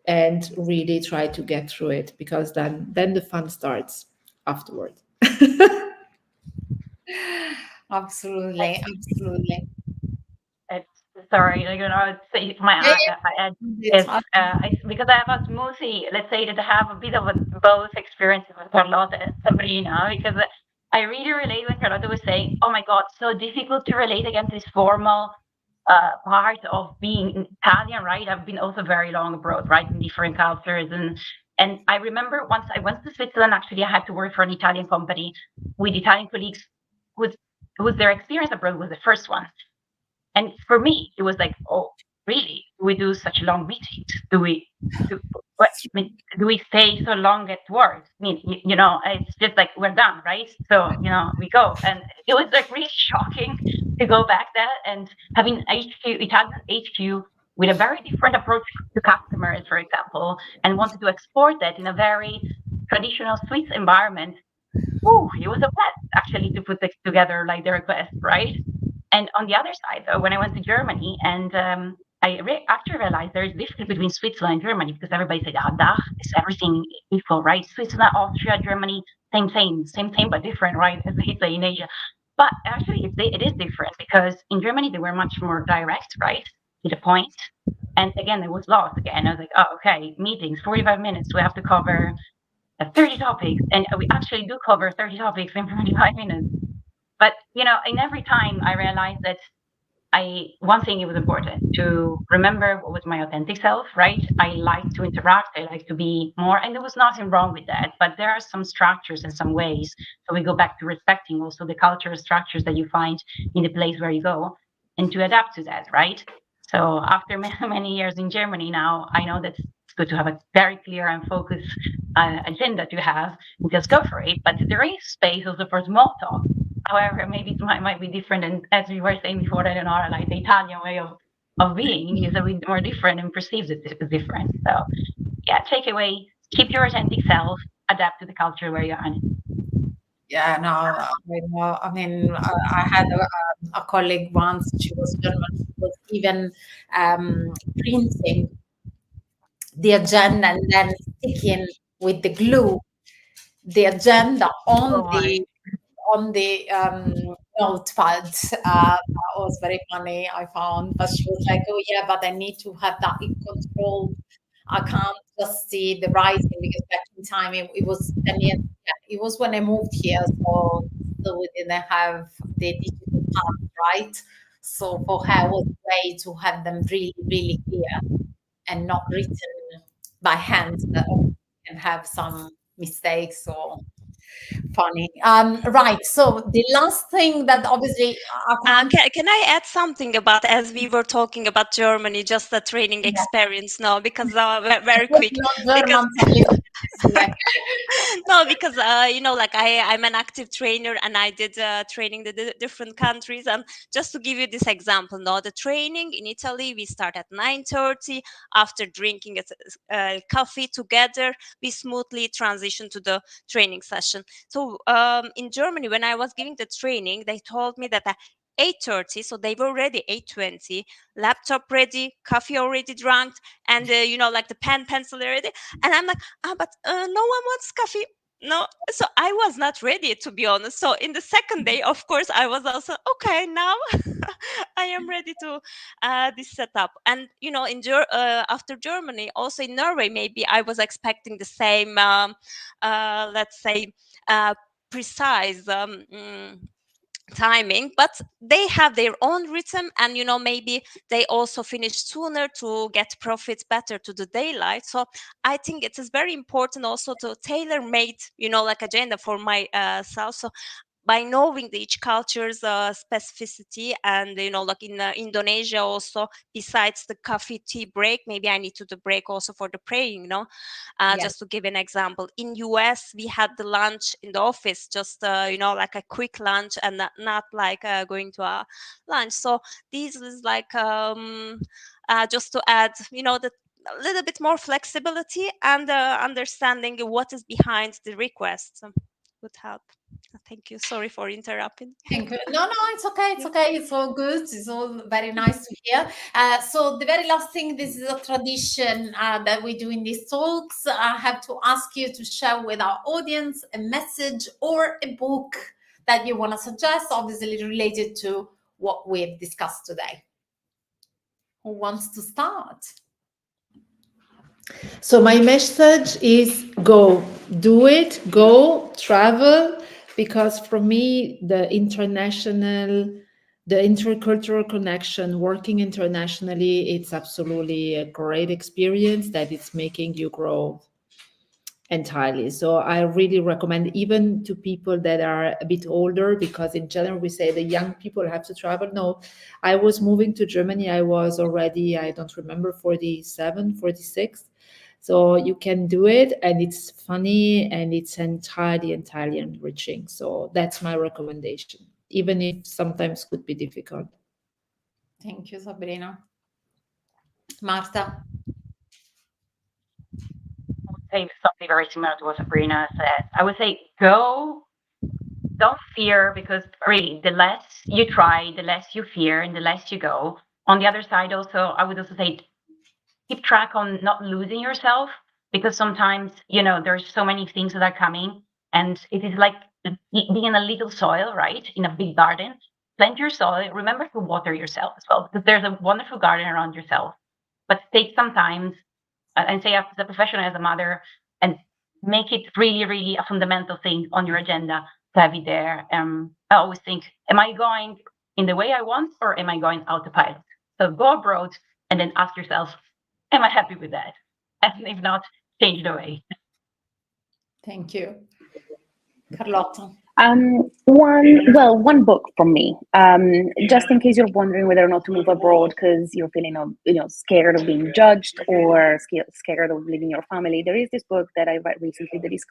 and really try to get through it, because then the fun starts afterward. Absolutely. Sorry, I'd say because I have a smoothie, let's say that I have a bit of both experience with Carlotta and Sabrina, because I really relate when Carlotta was saying, oh my God, so difficult to relate against this formal part of being Italian, right? I've been also very long abroad, right, in different cultures, and I remember once I went to Switzerland, actually I had to work for an Italian company with Italian colleagues whose their experience abroad was the first one. And for me, it was like, oh, really? Do we do such long meetings? Do we stay so long at work? I mean, it's just like we're done, right? So we go, and it was like really shocking to go back there and having Italian HQ with a very different approach to customers, for example, and wanted to export that in a very traditional Swiss environment. Oh, it was a blast actually to put this together, like the request, right? And on the other side, when I went to Germany, and I actually realized there is a difference between Switzerland and Germany, because everybody said, DACH is everything equal, right? Switzerland, Austria, Germany, same thing, but different, right? As they say in Asia. But actually, it is different, because in Germany, they were much more direct, right? To the point. And again, it was lost again. I was like, oh, okay, meetings, 45 minutes. We have to cover 30 topics. And we actually do cover 30 topics in 45 minutes. But, in every time I realized that one thing it was important to remember what was my authentic self, right? I like to interact, I like to be more, and there was nothing wrong with that, but there are some structures and some ways. So we go back to respecting also the cultural structures that you find in the place where you go, and to adapt to that, right? So after many years in Germany now, I know that it's good to have a very clear and focused agenda to have, and just go for it. But there is space also for small talk. However, maybe it might be different. And as we were saying before, I don't know, like the Italian way of being is a bit more different and perceives it as different. So yeah, take away, keep your authentic self, adapt to the culture where you're in. Yeah, no, I mean, I had a colleague once. She was German. She was even printing the agenda and then sticking with the glue the agenda on the notepad. That was very funny, I found. But she was like, "Oh yeah, but I need to have that in control. I can't just see the writing because back in time it was 10 years. Yeah, it was when I moved here, so we didn't have the digital part, right? So for her, it was a way to have them really, really clear and not written by hand that can have some mistakes or funny. Right. So the last thing that obviously can I add something about, as we were talking about Germany, just the training experience now, because very quick. Because no, because like I'm an active trainer and I did training the different countries, and just to give you this example, now the training in Italy we start at 9:30. After drinking coffee together, we smoothly transition to the training session. So in Germany, when I was giving the training, they told me that 8:30, so they were ready 8:20, laptop ready, coffee already drunk, and like the pen pencil ready. And I'm like, but no one wants coffee. No, so I was not ready, to be honest. So in the second day, of course, I was also okay. Now I am ready to this setup. And after Germany, also in Norway, maybe I was expecting the same, let's say, precise. Timing, but they have their own rhythm, and maybe they also finish sooner to get profits better to the daylight. So I think it is very important also to tailor made like agenda for myself. So by knowing each culture's specificity, and like in Indonesia also, besides the coffee tea break, maybe I need to the break also for the praying, just to give an example. In US we had the lunch in the office, just like a quick lunch, and not like going to a lunch. So this is like just to add the a little bit more flexibility and understanding what is behind the request would help. Thank you. Sorry for interrupting. Thank you. No, it's okay. It's okay. It's all good. It's all very nice to hear. So the very last thing, this is a tradition that we do in these talks. I have to ask you to share with our audience a message or a book that you want to suggest, obviously related to what we've discussed today. Who wants to start? So my message is go, do it, go, travel, because for me, the intercultural connection, working internationally, it's absolutely a great experience that it's making you grow entirely. So I really recommend, even to people that are a bit older, because in general we say the young people have to travel. No, I was moving to Germany. I was already, I don't remember, 47, 46. So you can do it, and it's funny, and it's entirely enriching. So that's my recommendation, even if sometimes could be difficult. Thank you, Sabrina. Marta? I would say something very similar to what Sabrina said. I would say go, don't fear, because really the less you try, the less you fear, and the less you go. On the other side also, I would also say keep track on not losing yourself, because sometimes there's so many things that are coming, and it is like being in a little soil, right, in a big garden. Plant your soil, remember to water yourself as well, because there's a wonderful garden around yourself. But take some time, and say as a professional, as a mother, and make it really, really a fundamental thing on your agenda to have it there. I always think, am I going in the way I want, or am I going autopilot? So go abroad and then ask yourself, am I happy with that? And if not, change the way. Thank you. Carlotta. One book from me. Just in case you're wondering whether or not to move abroad because you're feeling, scared of being judged or scared of leaving your family. There is this book that I read recently that is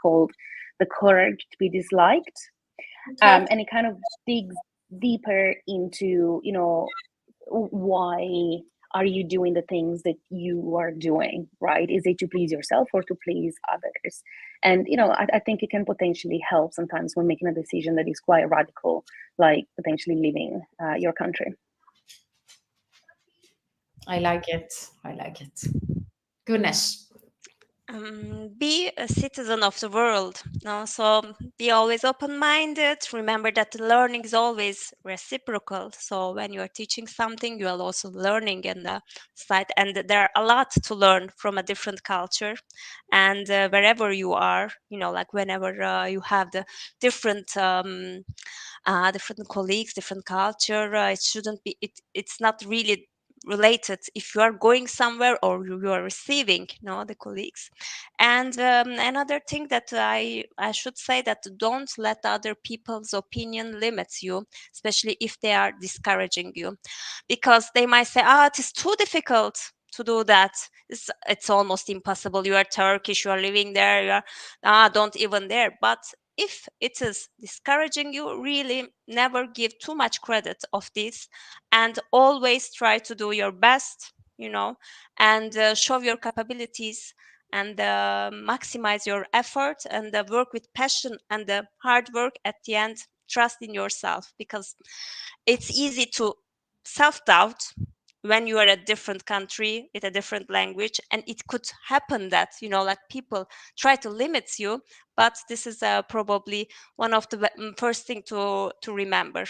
called "The Courage to Be Disliked," and it kind of digs deeper into, why are you doing the things that you are doing, right? Is it to please yourself or to please others? And, I think it can potentially help sometimes when making a decision that is quite radical, like potentially leaving your country. I like it. Goodness. Be a citizen of the world. So be always open-minded. Remember that learning is always reciprocal. So when you are teaching something, you are also learning in the site, and there are a lot to learn from a different culture. And wherever you are, like whenever you have the different different colleagues, different culture, it shouldn't be. It's not really related if you are going somewhere or you are receiving the colleagues. And another thing that I should say, that don't let other people's opinion limits you, especially if they are discouraging you, because they might say, it is too difficult to do that, it's almost impossible, you are Turkish, you are living there, you are don't even dare. But if it is discouraging you, really never give too much credit of this, and always try to do your best, and show your capabilities, and maximize your effort, and work with passion and hard work. At the end, trust in yourself, because it's easy to self-doubt when you are a different country with a different language, and it could happen that like people try to limit you. But this is probably one of the first thing to remember.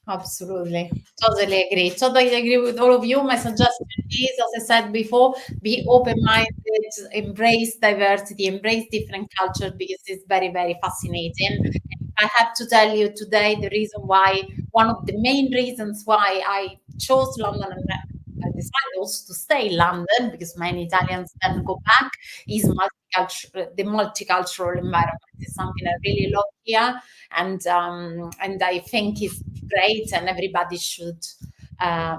Absolutely. Totally agree with all of you. My suggestion is, as I said before, be open-minded, embrace diversity, embrace different cultures, because it's very, very fascinating. And I have to tell you today, one of the main reasons why I chose London, and I decided also to stay in London, because many Italians then go back, is the multicultural environment is something I really love here, and I think it's great, and everybody should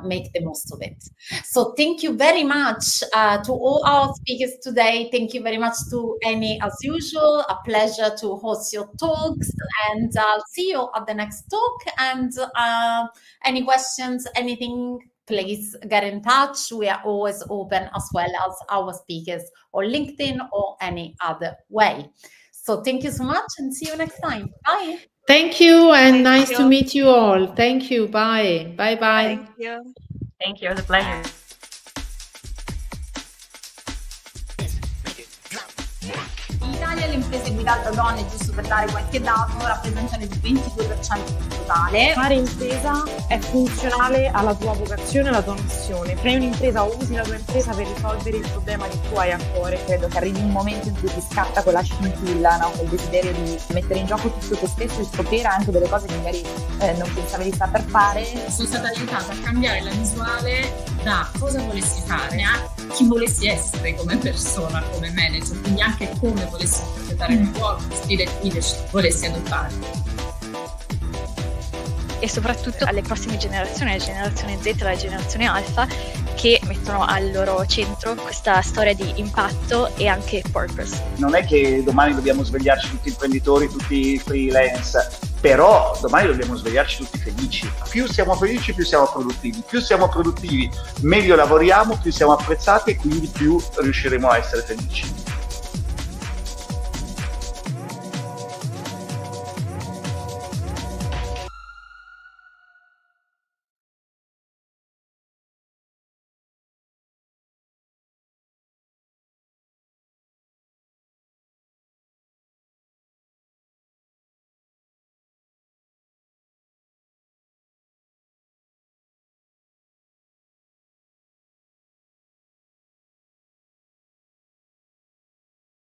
make the most of it. So thank you very much to all our speakers today. Thank you very much to Annie, as usual. A pleasure to host your talks, and I'll see you at the next talk. And any questions, anything, please get in touch. We are always open, as well as our speakers, or LinkedIn or any other way. So thank you so much, and see you next time. Bye. Thank you, and nice to meet you all. Thank you. Bye. Bye-bye. Thank you. Thank you. It was a pleasure. In Italia le imprese guidate da donne, giusto per dare qualche dato, rappresentano il 22% del totale. Fare impresa è funzionale alla tua vocazione, alla tua missione. Crei un'impresa o usi la tua impresa per risolvere il problema che tu hai a cuore. Credo che arrivi un momento in cui ti scatta quella scintilla, quel desiderio di mettere in gioco tutto te stesso e scoprire anche delle cose che magari non pensavi di saper fare. Sono stata aiutata a cambiare la visuale da cosa volessi fare a chi volessi essere come persona, come manager, quindi anche come volessi interpretare il ruolo, stile di leadership volessi adottare. E soprattutto alle prossime generazioni, la generazione Z e la generazione Alfa, che mettono al loro centro questa storia di impatto e anche purpose. Non è che domani dobbiamo svegliarci tutti imprenditori, tutti freelance, però domani dobbiamo svegliarci tutti felici. Più siamo felici, più siamo produttivi. Più siamo produttivi, meglio lavoriamo, più siamo apprezzati e quindi più riusciremo a essere felici.